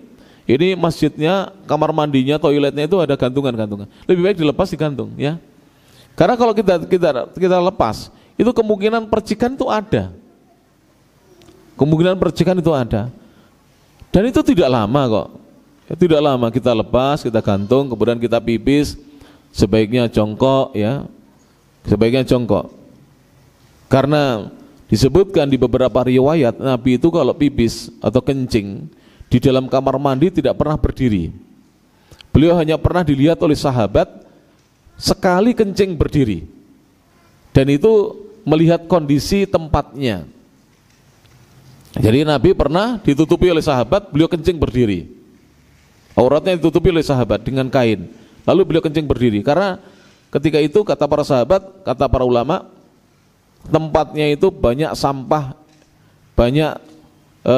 masjidnya, kamar mandinya, toiletnya itu ada gantungan-gantungan. Lebih baik dilepas, digantung ya. Karena kalau kita lepas, itu kemungkinan percikan itu ada. Kemungkinan percikan itu ada. Dan itu tidak lama kok. Ya, tidak lama kita lepas, kita gantung, kemudian kita pipis, sebaiknya jongkok ya. Sebaiknya jongkok. Karena disebutkan di beberapa riwayat Nabi itu kalau pipis atau kencing di dalam kamar mandi tidak pernah berdiri. Beliau hanya pernah dilihat oleh sahabat sekali kencing berdiri. Dan itu melihat kondisi tempatnya. Jadi Nabi pernah ditutupi oleh sahabat, beliau kencing berdiri. Auratnya ditutupi oleh sahabat dengan kain. Lalu beliau kencing berdiri. Karena ketika itu kata para sahabat, kata para ulama, tempatnya itu banyak sampah, banyak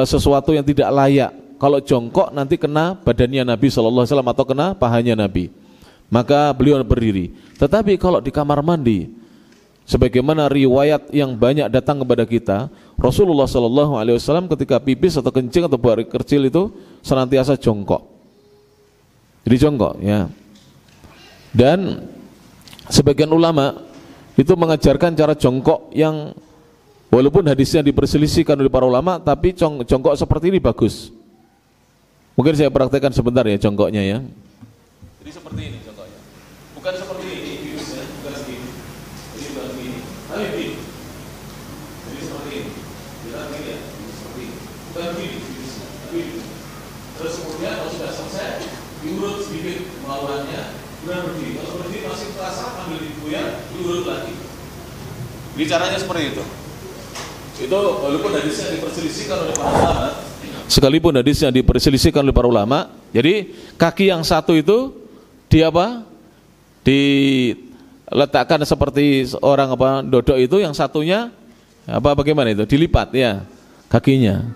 sesuatu yang tidak layak. Kalau jongkok nanti kena badannya Nabi SAW atau kena pahanya Nabi. Maka beliau berdiri. Tetapi kalau di kamar mandi, sebagaimana riwayat yang banyak datang kepada kita, Rasulullah SAW ketika pipis atau kencing atau buang air kecil itu senantiasa jongkok. Jadi jongkok ya. Dan sebagian ulama itu mengajarkan cara jongkok yang Walaupun hadisnya diperselisihkan oleh para ulama, tapi jongkok seperti ini bagus. Mungkin saya praktekkan sebentar ya jongkoknya ya. Jadi seperti ini jongkoknya. Bukan seperti ini, virusnya, bukan segini. Jadi bukan segini. Tapi ini. Jadi seperti ini. Bila begini ya, seperti ini. Bukan begini virusnya, tapi ini. Terus kemudian kalau sudah selesai, diurut sedikit kemauannya, kemudian berdiri. Kalau berdiri masih terasa, ambil digoyang, diurut lagi. Jadi caranya seperti itu. Itu walaupun hadisnya diperselisihkan oleh para ulama, sekalipun hadisnya diperselisihkan oleh para ulama, jadi kaki yang satu itu di apa? Diletakkan seperti orang apa dodok itu, yang satunya apa bagaimana itu? Dilipat ya kakinya.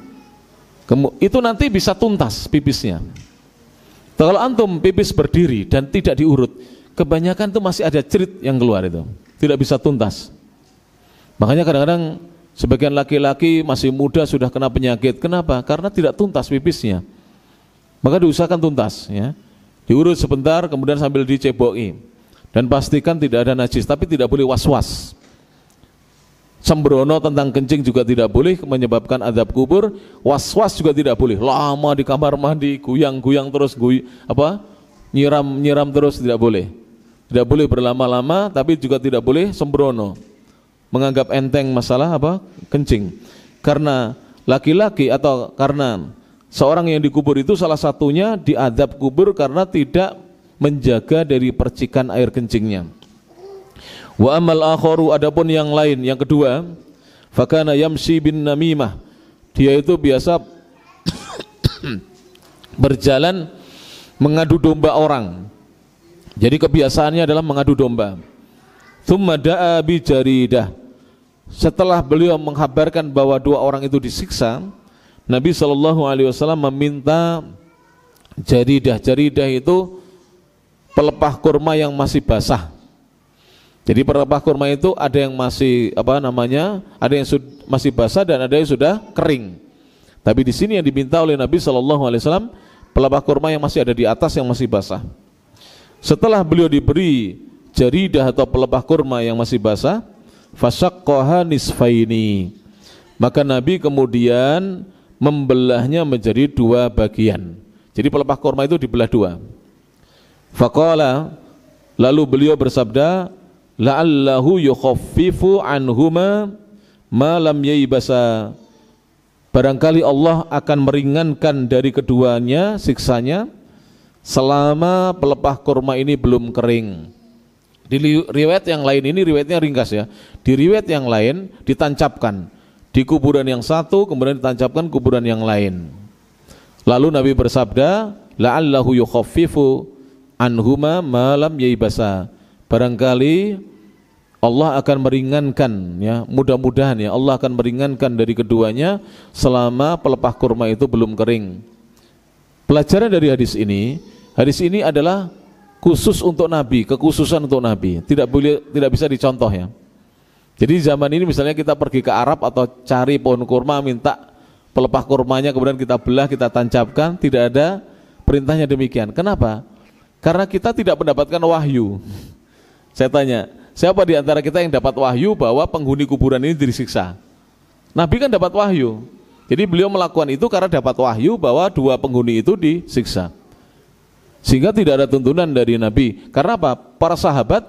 Itu nanti bisa tuntas pipisnya. Kalau antum pipis berdiri dan tidak diurut, kebanyakan itu masih ada cerit yang keluar itu, tidak bisa tuntas. Makanya kadang-kadang sebagian laki-laki masih muda sudah kena penyakit. Kenapa? Karena tidak tuntas pipisnya. Maka diusahakan tuntas ya. Diurut sebentar kemudian sambil diceboki. Dan pastikan tidak ada najis, tapi tidak boleh was-was. Sembrono tentang kencing juga tidak boleh, menyebabkan azab kubur. Was-was juga tidak boleh. Lama di kamar mandi, guyang-guyang terus nyiram terus tidak boleh. Tidak boleh berlama-lama, tapi juga tidak boleh sembrono. Menganggap enteng masalah apa? Kencing. Karena laki-laki atau karena seorang yang dikubur itu salah satunya diadab kubur karena tidak menjaga dari percikan air kencingnya. Wa amal akharu, adapun yang lain, yang kedua, fakana yamsi bin namimah, dia itu biasa berjalan mengadu domba orang. Jadi kebiasaannya adalah mengadu domba. Tsumma da'a bi jaridah. Setelah beliau menghabarkan bahwa dua orang itu disiksa, Nabi SAW meminta jaridah. Jaridah itu pelepah kurma yang masih basah. Jadi pelepah kurma itu ada yang masih ada yang masih basah dan ada yang sudah kering. Tapi di sini yang diminta oleh Nabi SAW pelepah kurma yang masih ada di atas yang masih basah. Setelah beliau diberi jaridah atau pelepah kurma yang masih basah, fasyaqqaha nisfaini, maka Nabi kemudian membelahnya menjadi dua bagian. Jadi pelepah kurma itu dibelah dua. Faqala, lalu beliau bersabda, la'allahu yukhaffifu anhuma ma lam yaibasa, barangkali Allah akan meringankan dari keduanya siksanya selama pelepah kurma ini belum kering. Di riwayat yang lain, ini riwayatnya ringkas ya, di riwayat yang lain ditancapkan di kuburan yang satu, kemudian ditancapkan kuburan yang lain. Lalu Nabi bersabda, la'allahu yukhaffifu anhuma ma lam yaibasa, barangkali Allah akan meringankan ya, mudah-mudahan ya, Allah akan meringankan dari keduanya selama pelepah kurma itu belum kering. Pelajaran dari hadis ini adalah khusus untuk Nabi, kekhususan untuk Nabi, tidak bisa dicontoh ya. Jadi zaman ini misalnya kita pergi ke Arab atau cari pohon kurma, minta pelepah kurmanya kemudian kita belah, kita tancapkan, tidak ada perintahnya demikian. Kenapa? Karena kita tidak mendapatkan wahyu. Saya tanya, siapa di antara kita yang dapat wahyu bahwa penghuni kuburan ini disiksa? Nabi kan dapat wahyu. Jadi beliau melakukan itu karena dapat wahyu bahwa dua penghuni itu disiksa. Sehingga tidak ada tuntunan dari Nabi. Karena apa? Para sahabat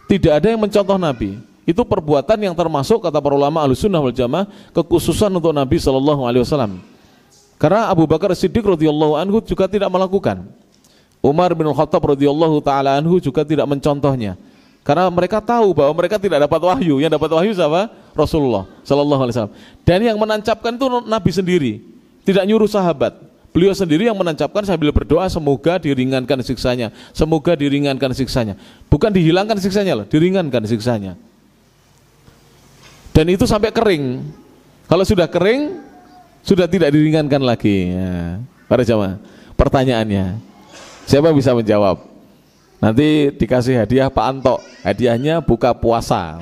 tidak ada yang mencontoh Nabi. Itu perbuatan yang termasuk, kata para ulama Ahlussunnah wal Jamaah, kekhususan untuk Nabi SAW. Karena Abu Bakar Siddiq radhiyallahu anhu juga tidak melakukan. Umar bin Khattab radhiyallahu taala anhu juga tidak mencontohnya. Karena mereka tahu bahwa mereka tidak dapat wahyu. Yang dapat wahyu siapa? Rasulullah SAW. Dan yang menancapkan itu Nabi sendiri, tidak nyuruh sahabat. Beliau sendiri yang menancapkan sambil berdoa, semoga diringankan siksanya, semoga diringankan siksanya. Bukan dihilangkan siksanya loh, diringankan siksanya. Dan itu sampai kering. Kalau sudah kering, sudah tidak diringankan lagi ya. Para jamaah, pertanyaannya, siapa bisa menjawab? Nanti dikasih hadiah Pak Anto, hadiahnya buka puasa.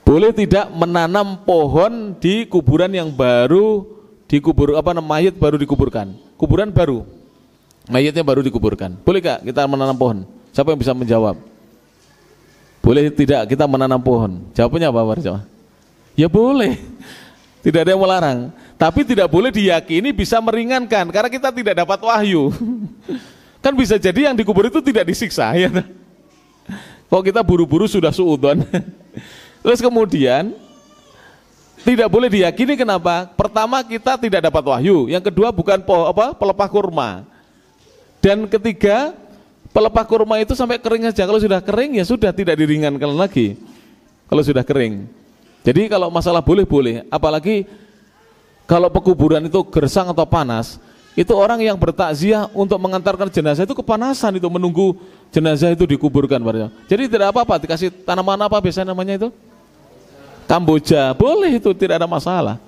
Boleh tidak menanam pohon di kuburan yang baru dikubur, mayat baru dikuburkan, kuburan baru, mayatnya baru dikuburkan, boleh gak kita menanam pohon? Siapa yang bisa menjawab? Boleh tidak kita menanam pohon? Jawabannya apa Pak? Ya boleh, tidak ada yang melarang. Tapi tidak boleh diyakini bisa meringankan karena kita tidak dapat wahyu. Kan bisa jadi yang dikubur itu tidak disiksa ya. Kok kita buru-buru sudah suudzon. Terus kemudian tidak boleh diyakini kenapa? Pertama kita tidak dapat wahyu, yang kedua bukan pelepah kurma. Dan ketiga, pelepah kurma itu sampai kering aja. Kalau sudah kering ya sudah tidak diringankan lagi. Kalau sudah kering. Jadi kalau masalah boleh-boleh, apalagi kalau pekuburan itu gersang atau panas, itu orang yang bertakziah untuk mengantarkan jenazah itu kepanasan itu menunggu jenazah itu dikuburkan. Jadi tidak apa-apa, dikasih tanaman apa biasanya namanya itu? Kamboja, boleh itu, tidak ada masalah.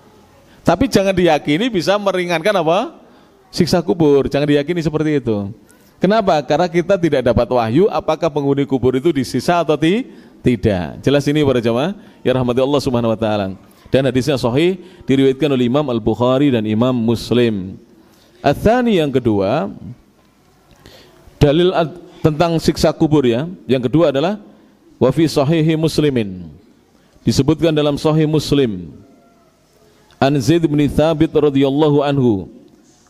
Tapi jangan diyakini bisa meringankan apa? Siksa kubur, jangan diyakini seperti itu. Kenapa? Karena kita tidak dapat wahyu apakah penghuni kubur itu disisa atau tidak. Jelas ini para jamaah ya rahmati Allah Subhanahu wa taala. Dan hadisnya sahih diriwayatkan oleh Imam Al-Bukhari dan Imam Muslim. Ats-tsani yang kedua, dalil tentang siksa kubur ya. Yang kedua adalah wa fi sahihi Muslimin. Disebutkan dalam Sahih Muslim. An Zaid bin Thabit radhiyallahu anhu.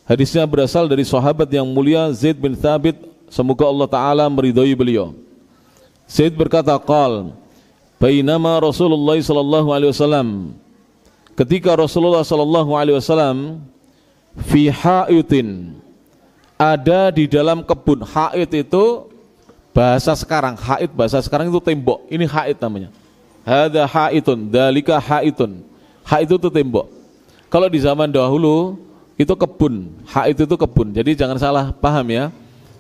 Hadisnya berasal dari sahabat yang mulia Zaid bin Thabit, semoga Allah taala meridhai beliau. Zaid berkata, qal bainama Rasulullah sallallahu alaihi wasallam, ketika Rasulullah sallallahu alaihi wasallam fi haitin, ada di dalam kebun. Hait itu bahasa sekarang, hait bahasa sekarang itu tembok. Ini hait namanya. Hadza haitun, dalika haitun. Hait itu tembok. Kalau di zaman dahulu itu kebun, hait itu kebun. Jadi jangan salah paham ya.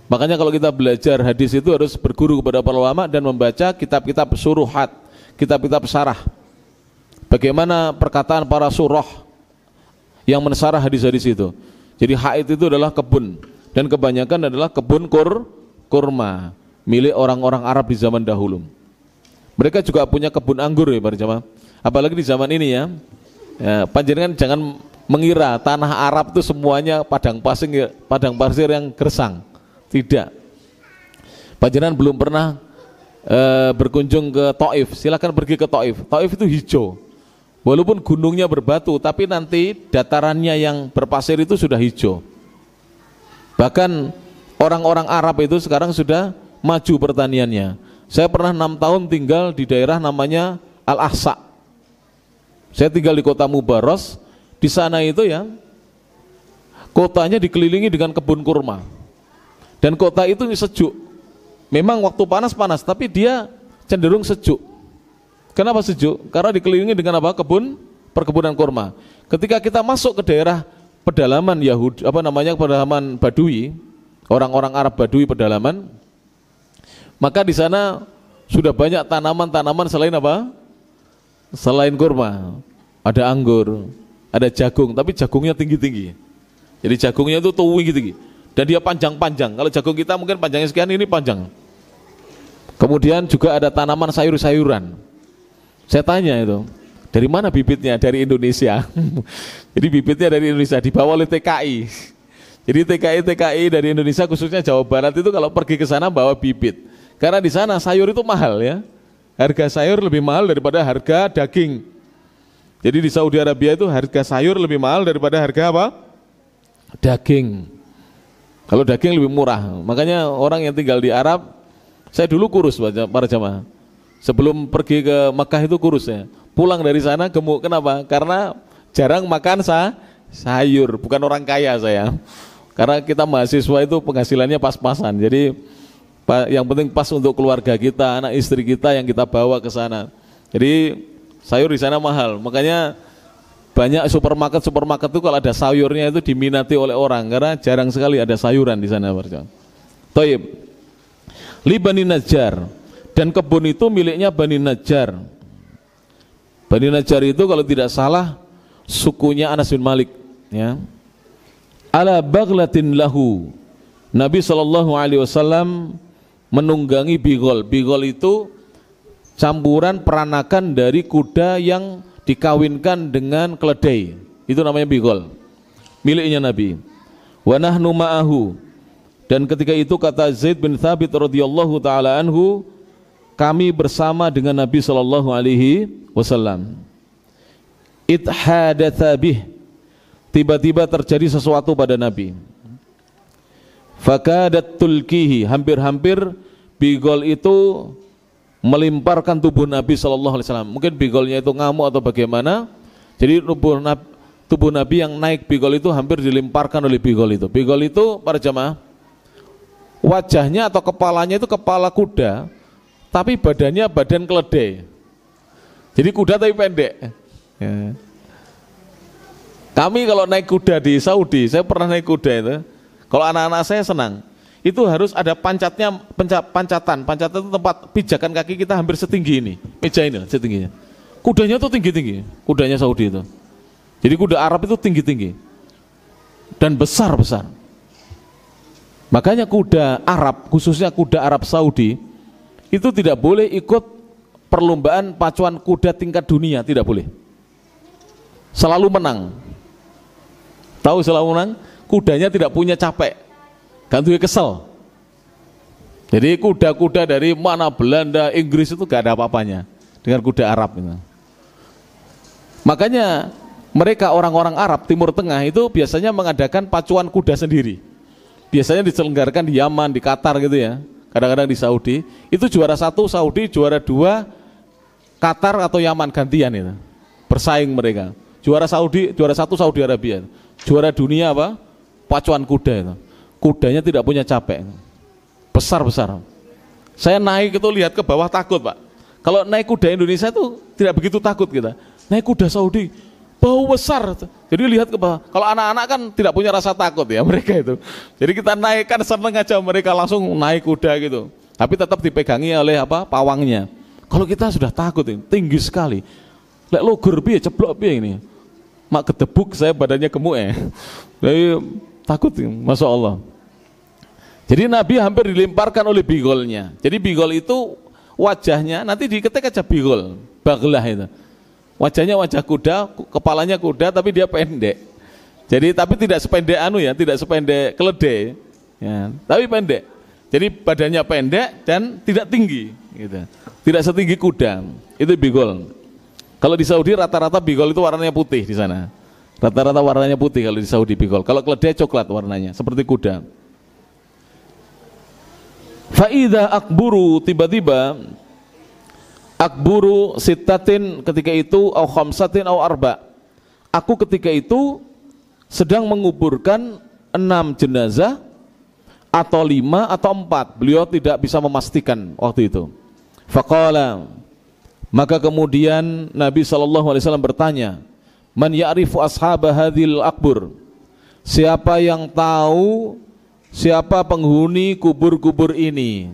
Makanya kalau kita belajar hadis itu harus berguru kepada para ulama dan membaca kitab-kitab suruhat, kitab-kitab syarah. Bagaimana perkataan para surah yang mensyarah hadis-hadis itu. Jadi hait itu adalah kebun dan kebanyakan adalah kebun kurma milik orang-orang Arab di zaman dahulu. Mereka juga punya kebun anggur ya para jamaah. Apalagi di zaman ini ya. Panjenengan jangan mengira tanah Arab itu semuanya padang pasir yang gersang. Tidak. Panjenengan belum pernah berkunjung ke Taif. Silakan pergi ke Taif. Taif itu hijau. Walaupun gunungnya berbatu, tapi nanti datarannya yang berpasir itu sudah hijau. Bahkan orang-orang Arab itu sekarang sudah maju pertaniannya. Saya pernah 6 tahun tinggal di daerah namanya Al-Ahsa. Saya tinggal di kota Mubaros. Di sana itu ya, kotanya dikelilingi dengan kebun kurma. Dan kota itu sejuk. Memang waktu panas-panas, tapi dia cenderung sejuk. Kenapa sejuk? Karena dikelilingi dengan apa? Perkebunan kurma. Ketika kita masuk ke daerah pedalaman Yahudi, pedalaman Badui, orang-orang Arab Badui pedalaman, maka di sana sudah banyak tanaman-tanaman selain apa? Selain kurma. Ada anggur, ada jagung, tapi jagungnya tinggi-tinggi. Jadi jagungnya itu tinggi-tinggi. Dan dia panjang-panjang. Kalau jagung kita mungkin panjangnya sekian, ini panjang. Kemudian juga ada tanaman sayur-sayuran. Saya tanya itu, dari mana bibitnya? Dari Indonesia. Jadi bibitnya dari Indonesia, dibawa oleh TKI. Jadi TKI dari Indonesia khususnya Jawa Barat itu kalau pergi ke sana bawa bibit. Karena di sana sayur itu mahal ya. Harga sayur lebih mahal daripada harga daging. Jadi di Saudi Arabia itu harga sayur lebih mahal daripada harga apa? Daging. Kalau daging lebih murah. Makanya orang yang tinggal di Arab, saya dulu kurus para jamaah. Sebelum pergi ke Mekah itu kurus ya. Pulang dari sana gemuk. Kenapa? Karena jarang makan sayur. Bukan orang kaya saya. Karena kita mahasiswa itu penghasilannya pas-pasan. Jadi yang penting pas untuk keluarga kita, anak istri kita yang kita bawa ke sana. Jadi sayur di sana mahal. Makanya banyak supermarket itu kalau ada sayurnya itu diminati oleh orang karena jarang sekali ada sayuran di sana. Thayyib. Li Bani Najjar, dan kebun itu miliknya Bani Najjar. Bani Najjar itu kalau tidak salah sukunya Anas bin Malik ya. Ala baghlatin lahu. Nabi SAW menunggangi bigol. Bigol itu campuran peranakan dari kuda yang dikawinkan dengan keledai. Itu namanya bigol. Miliknya Nabi. Wa nahnu ma'ahu. Dan ketika itu kata Zaid bin Thabit radhiyallahu taala anhu, kami bersama dengan Nabi sallallahu alaihi wasallam. Idhadatha bih, tiba-tiba terjadi sesuatu pada Nabi. Fakadat tulkihi, hampir-hampir bigol itu melimparkan tubuh Nabi SAW. Mungkin bigolnya itu ngamuk atau bagaimana. Jadi tubuh Nabi yang naik bigol itu hampir dilimparkan oleh bigol itu. Bigol itu para jamaah, wajahnya atau kepalanya itu kepala kuda, tapi badannya badan keledai. Jadi kuda tapi pendek. Ya. Kami kalau naik kuda di Saudi, saya pernah naik kuda itu. Kalau anak-anak saya senang, itu harus ada pancatnya, pancatan itu tempat pijakan kaki kita hampir setinggi ini, meja ini setingginya. Kudanya tuh tinggi-tinggi, kudanya Saudi itu. Jadi kuda Arab itu tinggi-tinggi dan besar-besar. Makanya kuda Arab, khususnya kuda Arab Saudi, itu tidak boleh ikut perlombaan pacuan kuda tingkat dunia, tidak boleh. Selalu menang. Tahu selalu menang? Kudanya tidak punya capek, gantinya kesel. Jadi kuda-kuda dari mana, Belanda, Inggris itu gak ada apa-apanya dengan kuda Arab itu. Makanya mereka orang-orang Arab Timur Tengah itu biasanya mengadakan pacuan kuda sendiri. Biasanya diselenggarakan di Yaman, di Qatar gitu ya. Kadang-kadang di Saudi. Itu juara 1 Saudi, juara 2 Qatar atau Yaman, gantian itu. Bersaing mereka. Juara 1 Saudi Arabia. Juara dunia apa? Pacuan kuda itu. Kudanya tidak punya capek. Besar-besar. Saya naik itu lihat ke bawah takut, Pak. Kalau naik kuda Indonesia itu tidak begitu takut kita. Naik kuda Saudi bau besar. Jadi lihat ke bawah. Kalau anak-anak kan tidak punya rasa takut ya mereka itu. Jadi kita naik kan seneng aja, mereka langsung naik kuda gitu. Tapi tetap dipegangi oleh apa? Pawangnya. Kalau kita sudah takut ini, tinggi sekali. Lek logur piye, ceblok piye ini. Mak kedebuk saya badannya gemuk ya. Jadi takut, Masya Allah. Jadi Nabi hampir dilemparkan oleh bigolnya. Jadi bigol itu wajahnya, nanti diketik aja bigol, baglah itu. Wajahnya wajah kuda, kepalanya kuda, tapi dia pendek. Jadi tapi tidak sependek tidak sependek keledai, ya, tapi pendek. Jadi badannya pendek dan tidak tinggi, gitu. Tidak setinggi kuda. Itu bigol. Kalau di Saudi rata-rata bigol itu warnanya putih di sana. Rata-rata warnanya putih kalau di Saudi bigol. Kalau keledai coklat warnanya, seperti kuda. Faida akburu, tiba-tiba akburu sittatin ketika itu, au khamsatin au arba. Aku ketika itu sedang menguburkan 6 jenazah atau 5 atau 4. Beliau tidak bisa memastikan waktu itu. Faqala, maka kemudian Nabi SAW bertanya, man ya'rifu ashaba hadhil akbur, siapa yang tahu siapa penghuni kubur-kubur ini?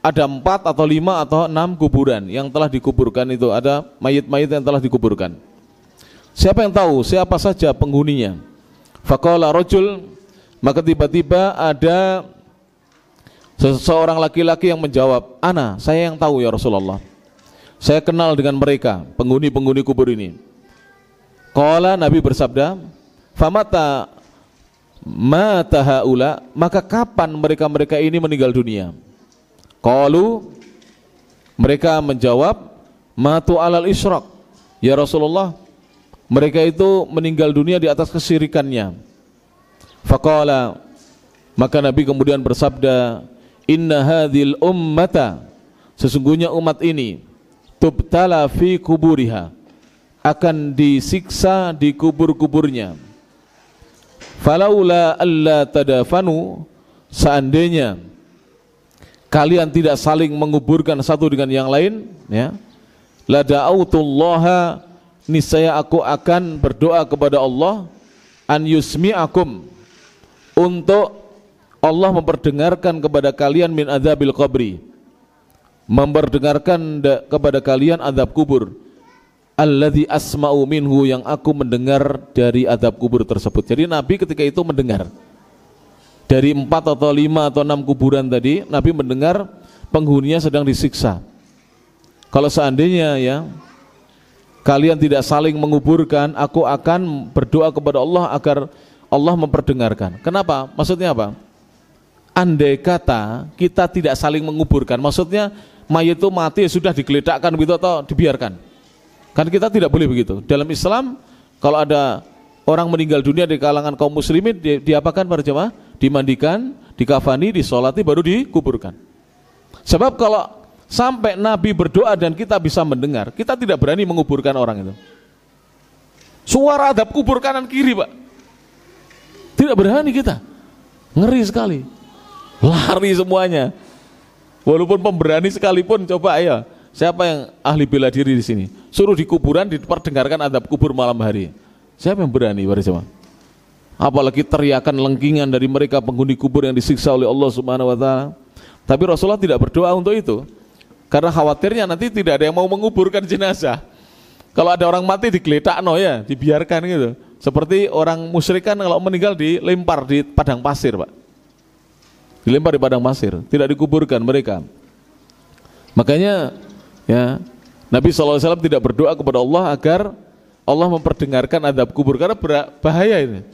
Ada 4 atau 5 atau 6 kuburan yang telah dikuburkan itu, ada mayit-mayit yang telah dikuburkan. Siapa yang tahu siapa saja penghuninya? Faqala rajul, maka tiba-tiba ada seseorang laki-laki yang menjawab, ana, saya yang tahu ya Rasulullah. Saya kenal dengan mereka, penghuni-penghuni kubur ini. Qala, Nabi bersabda, famata mata haula, maka kapan mereka-mereka ini meninggal dunia? Qalu, mereka menjawab, matu alal isyrak, ya Rasulullah, mereka itu meninggal dunia di atas kesyirikannya. Faqala, maka Nabi kemudian bersabda, inna hadhil ummata, sesungguhnya umat ini, tubtala fi kuburiha, akan disiksa di kubur-kuburnya. Falaula alla tadafanu, seandainya kalian tidak saling menguburkan satu dengan yang lain, ya, la da'autullaha, niscaya aku akan berdoa kepada Allah, an yusmi'akum, untuk Allah memperdengarkan kepada kalian min adzabil qabri, memperdengarkan kepada kalian azab kubur, alladzi asma'u minhu, yang aku mendengar dari azab kubur tersebut. Jadi Nabi ketika itu mendengar dari 4 atau 5 atau 6 kuburan tadi, Nabi mendengar penghuninya sedang disiksa. Kalau seandainya ya kalian tidak saling menguburkan, aku akan berdoa kepada Allah agar Allah memperdengarkan. Kenapa? Maksudnya apa? Andai kata kita tidak saling menguburkan, maksudnya mayit itu mati sudah digeletakkan begitu atau dibiarkan, Kan kita tidak boleh begitu. Dalam Islam kalau ada orang meninggal dunia di kalangan kaum muslimin, diapakan para jemaah? Dimandikan, dikafani, disolati, baru dikuburkan. Sebab kalau sampai Nabi berdoa dan kita bisa mendengar, kita tidak berani menguburkan orang itu. Suara adab kubur kanan kiri, Pak. Tidak berani kita. Ngeri sekali. Lari semuanya. Walaupun pemberani sekalipun, coba ya. Siapa yang ahli bela diri di sini? Suruh di kuburan diperdengarkan adab kubur malam hari. Siapa yang berani, para jemaah? Apalagi teriakan lengkingan dari mereka penghuni kubur yang disiksa oleh Allah Subhanahu wa taala. Tapi Rasulullah tidak berdoa untuk itu. Karena khawatirnya nanti tidak ada yang mau menguburkan jenazah. Kalau ada orang mati digeletakno ya, dibiarkan gitu. Seperti orang musyrik kan kalau meninggal dilempar di padang pasir, Pak. Dilempar di padang pasir, tidak dikuburkan mereka. Makanya ya, Nabi SAW tidak berdoa kepada Allah agar Allah memperdengarkan adab kubur, karena bahaya ini.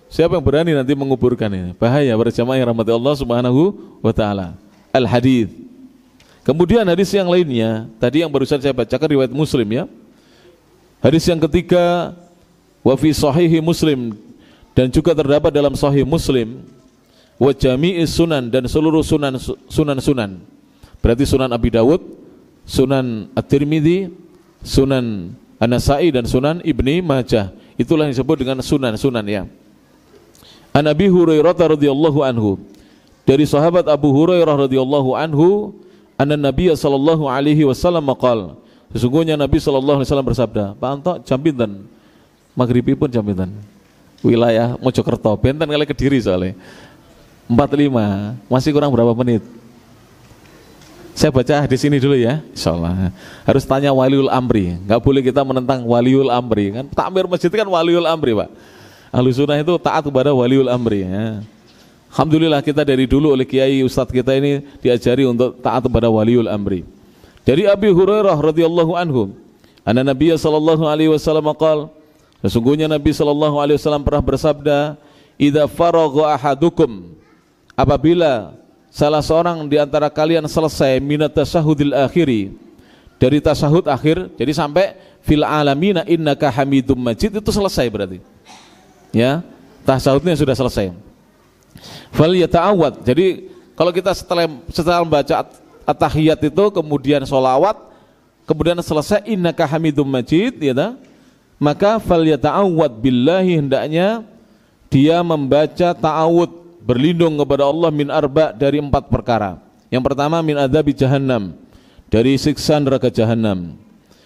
Siapa yang berani nanti menguburkan ini? Bahaya, para jamaah yang rahmati Allah Subhanahu wa taala. Al-hadits. Kemudian hadis yang lainnya, tadi yang barusan saya bacakan riwayat Muslim ya. Hadis yang ketiga, wa fi sahihi Muslim, dan juga terdapat dalam sahih Muslim, wa jami'is sunan, dan seluruh sunan. Berarti Sunan Abi Dawud, Sunan At-Tirmidzi, Sunan An-Nasa'i, dan Sunan Ibni Majah. Itulah yang disebut dengan sunan ya. An Abi Hurairah radhiyallahu anhu, dari sahabat Abu Hurairah radhiyallahu anhu, anna Nabiy sallallahu alaihi wasallam qala, sesungguhnya Nabi sallallahu alaihi wasallam bersabda, Pak Anto, jam pinten? Maghribipun jam pinten? Wilayah Mojokerto, benten kali Kediri soalnya. 45, masih kurang berapa menit? Saya baca di sini dulu ya, insyaallah. Harus tanya waliul amri, nggak boleh kita menentang waliul amri. Kan takmir masjid kan waliul amri, Pak. Ahlus sunnah itu taat kepada waliul amri ya. Alhamdulillah kita dari dulu oleh kiai ustadz kita ini diajari untuk taat kepada waliul amri. Dari Abi Hurairah radhiyallahu anhu, anna Nabiy sallallahu alaihi wasallam qala, sesungguhnya Nabi sallallahu alaihi wasallam pernah bersabda, idza faragha ahadukum, apabila salah seorang di antara kalian selesai minat tasyahudil akhiri, dari tasyahud akhir, jadi sampai fil alamina innaka hamidum majid, itu selesai berarti. Ya, tasyahudnya sudah selesai. Fal yata'awwad. Jadi kalau kita setelah membaca at-tahiyat itu kemudian sholawat, kemudian selesai innaka hamidum majid, ya, maka fal yata'awwad billahi, hendaknya dia membaca ta'awud, berlindung kepada Allah min arba, dari 4 perkara. Yang pertama min adzabi jahannam, dari siksa neraka jahannam.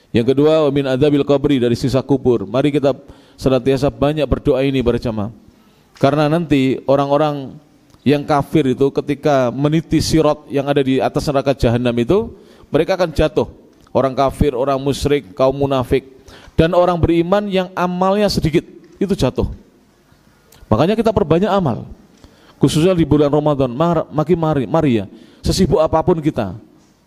Yang kedua min adzabil qabri, dari siksa kubur. Mari kita senantiasa banyak berdoa ini berjamaah. Karena nanti orang-orang yang kafir itu ketika meniti sirat yang ada di atas neraka jahanam itu, mereka akan jatuh. Orang kafir, orang musyrik, kaum munafik, dan orang beriman yang amalnya sedikit itu jatuh. Makanya kita perbanyak amal, khususnya di bulan Ramadan. Mari ya, sesibuk apapun kita,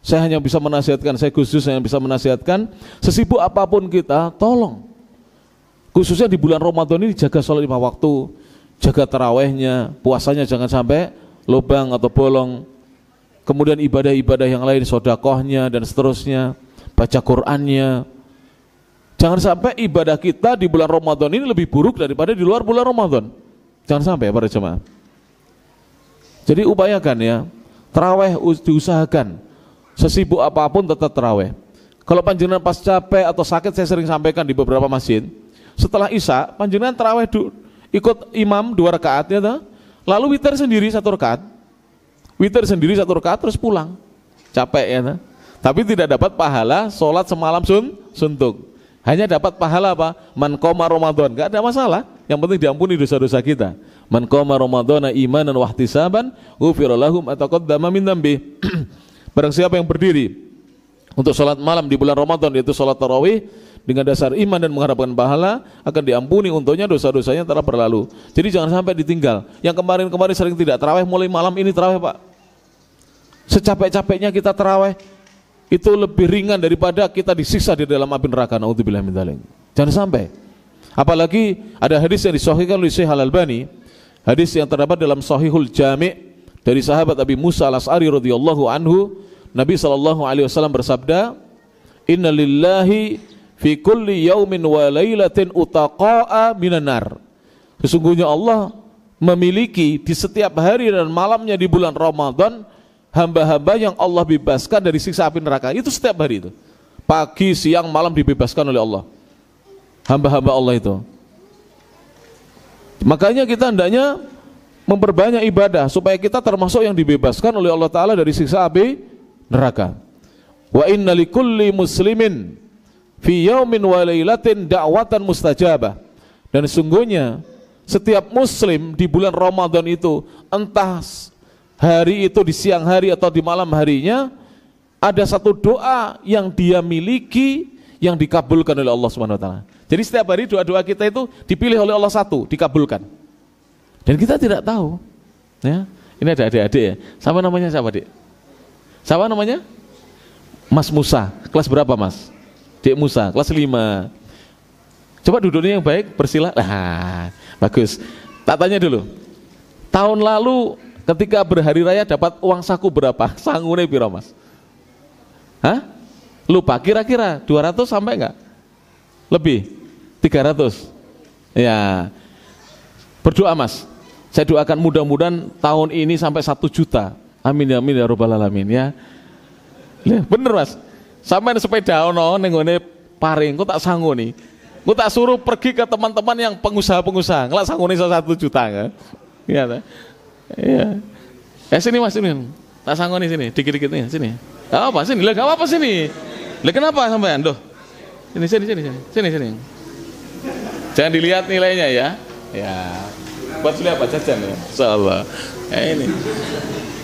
saya hanya bisa menasihatkan, saya khusus hanya bisa menasihatkan, sesibuk apapun kita, tolong khususnya di bulan Ramadan ini jaga sholat 5 waktu, jaga tarawehnya, puasanya jangan sampai lubang atau bolong. Kemudian ibadah-ibadah yang lain, sodakohnya dan seterusnya, baca Qur'annya. Jangan sampai ibadah kita di bulan Ramadan ini lebih buruk daripada di luar bulan Ramadan. Jangan sampai para jemaah. Jadi upayakan ya, taraweh diusahakan. Sesibuk apapun tetap taraweh. Kalau panjenengan pas capek atau sakit, saya sering sampaikan di beberapa masjid, setelah Isya, panjenengan taraweh ikut imam 2 rakaat ya, lalu witir sendiri 1 rakaat. Witir sendiri 1 rakaat terus pulang. Capek ya, tapi tidak dapat pahala sholat semalam suntuk. Hanya dapat pahala apa? Man qoma Ramadan, enggak ada masalah. Yang penting diampuni dosa-dosa kita. Man qoma Ramadana imanan wa ihtisaban, ghufira lahum ma taqaddama min dzambi. Barang siapa yang berdiri untuk sholat malam di bulan Ramadan, yaitu sholat tarawih, dengan dasar iman dan mengharapkan pahala, akan diampuni untuknya dosa-dosanya telah berlalu. Jadi jangan sampai ditinggal. Yang kemarin-kemarin sering tidak tarawih, mulai malam ini tarawih, Pak. Secapek-capeknya kita tarawih, itu lebih ringan daripada kita disiksa di dalam api neraka. Naudzubillah min dzalik. Jangan sampai. Apalagi ada hadis yang disahihkan oleh Syekh Al-Albani, hadis yang terdapat dalam Sahihul Jami' dari sahabat Abi Musa Al-Asy'ari radhiyallahu anhu, Nabi sallallahu alaihi wasallam bersabda, "Inna lillahi fi kulli yaumin wa lailatin utaqa'a minan nar. Sesungguhnya Allah memiliki di setiap hari dan malamnya di bulan Ramadan hamba-hamba yang Allah bebaskan dari siksa api neraka. Itu setiap hari itu. Pagi, siang, malam dibebaskan oleh Allah. Hamba-hamba Allah itu. Makanya kita hendaknya memperbanyak ibadah supaya kita termasuk yang dibebaskan oleh Allah Ta'ala dari siksa api neraka. Wa inna likulli muslimin fi yaumin wa lailatin da'watan mustajabah. Dan sesungguhnya setiap muslim di bulan Ramadan itu, entah hari itu di siang hari atau di malam harinya, ada satu doa yang dia miliki yang dikabulkan oleh Allah Subhanahu wa taala. Jadi setiap hari doa-doa kita itu dipilih oleh Allah satu, dikabulkan. Dan kita tidak tahu. Ya. Ini ada adik-adik ya. Siapa namanya siapa, Dik? Siapa namanya? Mas Musa. Kelas berapa, Mas? Dik Musa, kelas 5. Coba duduknya yang baik, bersila. Bagus. Tak tanya dulu. Tahun lalu ketika berhari raya dapat uang saku berapa? Sangune piro, Mas? Hah? Lupa, kira-kira 200 sampai enggak? Lebih? 300? Ya. Berdoa, Mas. Saya doakan mudah-mudahan tahun ini sampai 1 juta. Amin ya amin ya rabbal alamin ya. Bener, Mas. Sampai sepeda ono ning ngene paring, kok tak sanguni. Gue tak suruh pergi ke teman-teman yang pengusaha-pengusaha, ngelak sanggunin 1 juta kan? Iya, iya. Sini Mas, sini. Tak sanggunin sini, dikit-dikit nih, sini. Gak apa sini, gak apa sini. Kenapa sampean? Doh. Sini. Jangan dilihat nilainya ya. Ya. Buat beli apa jajan ya? Insyaallah.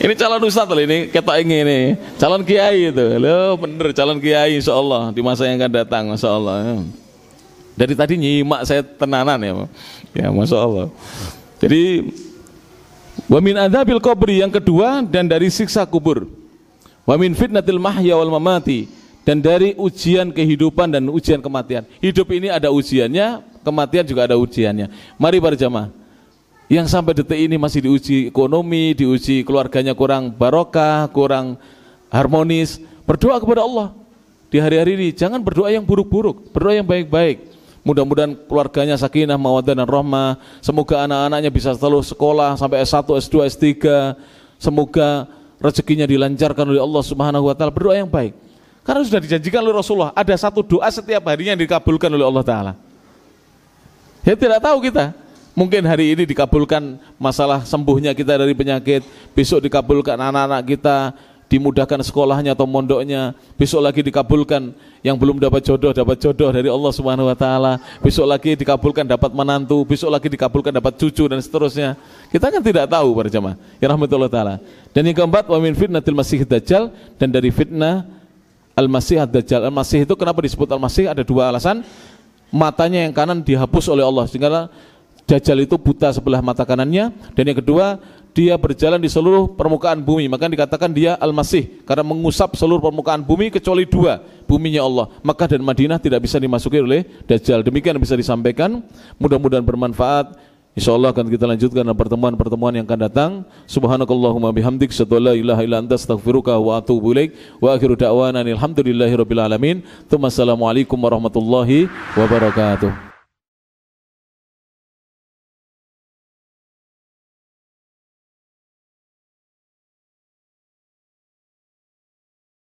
Ini calon ustadz loh, ini ketok ini. Calon kiai itu. Loh, bener calon kiai insyaallah di masa yang akan datang, masyaallah. Dari tadi nyimak saya tenanan ya Masya Allah. Jadi wa min adzabil qabri yang kedua, dan dari siksa kubur. Wa min fitnatil mahya wal mamati, dan dari ujian kehidupan dan ujian kematian. Hidup ini ada ujiannya, kematian juga ada ujiannya. Mari para jamaah yang sampai detik ini masih diuji ekonomi, diuji keluarganya kurang barokah, kurang harmonis, berdoa kepada Allah di hari-hari ini. Jangan berdoa yang buruk-buruk, berdoa yang baik-baik. Mudah-mudahan keluarganya sakinah, mawaddah dan rahmah. Semoga anak-anaknya bisa terus sekolah sampai S1, S2, S3. Semoga rezekinya dilancarkan oleh Allah Subhanahu wa taala. Berdoa yang baik. Karena sudah dijanjikan oleh Rasulullah, ada satu doa setiap harinya yang dikabulkan oleh Allah Ta'ala. Ya tidak tahu kita. Mungkin hari ini dikabulkan masalah sembuhnya kita dari penyakit, besok dikabulkan anak-anak kita dimudahkan sekolahnya atau mondoknya, besok lagi dikabulkan yang belum dapat jodoh dari Allah Subhanahu wa taala, besok lagi dikabulkan dapat menantu, besok lagi dikabulkan dapat cucu dan seterusnya. Kita kan tidak tahu para jemaah ya rahmatullah taala. Dan yang keempat, wa min fitnatil masiihid dajjal, dan dari fitnah al-masih ad-dajjal. Al-masih itu kenapa disebut al-masih? Ada 2 alasan. Matanya yang kanan dihapus oleh Allah sehingga Dajjal itu buta sebelah mata kanannya, dan yang kedua dia berjalan di seluruh permukaan bumi, maka dikatakan dia Al-Masih karena mengusap seluruh permukaan bumi kecuali 2, buminya Allah. Makkah dan Madinah tidak bisa dimasuki oleh Dajjal. Demikian bisa disampaikan, mudah-mudahan bermanfaat. Insyaallah akan kita lanjutkan dalam pertemuan-pertemuan yang akan datang. Subhanakallahumma bihamdik, asyhadu an la ilaha illa anta, astaghfiruka wa atubu ilaik. Wa akhiru da'wana alhamdulillahirabbil alamin. Assalamualaikum warahmatullahi wabarakatuh.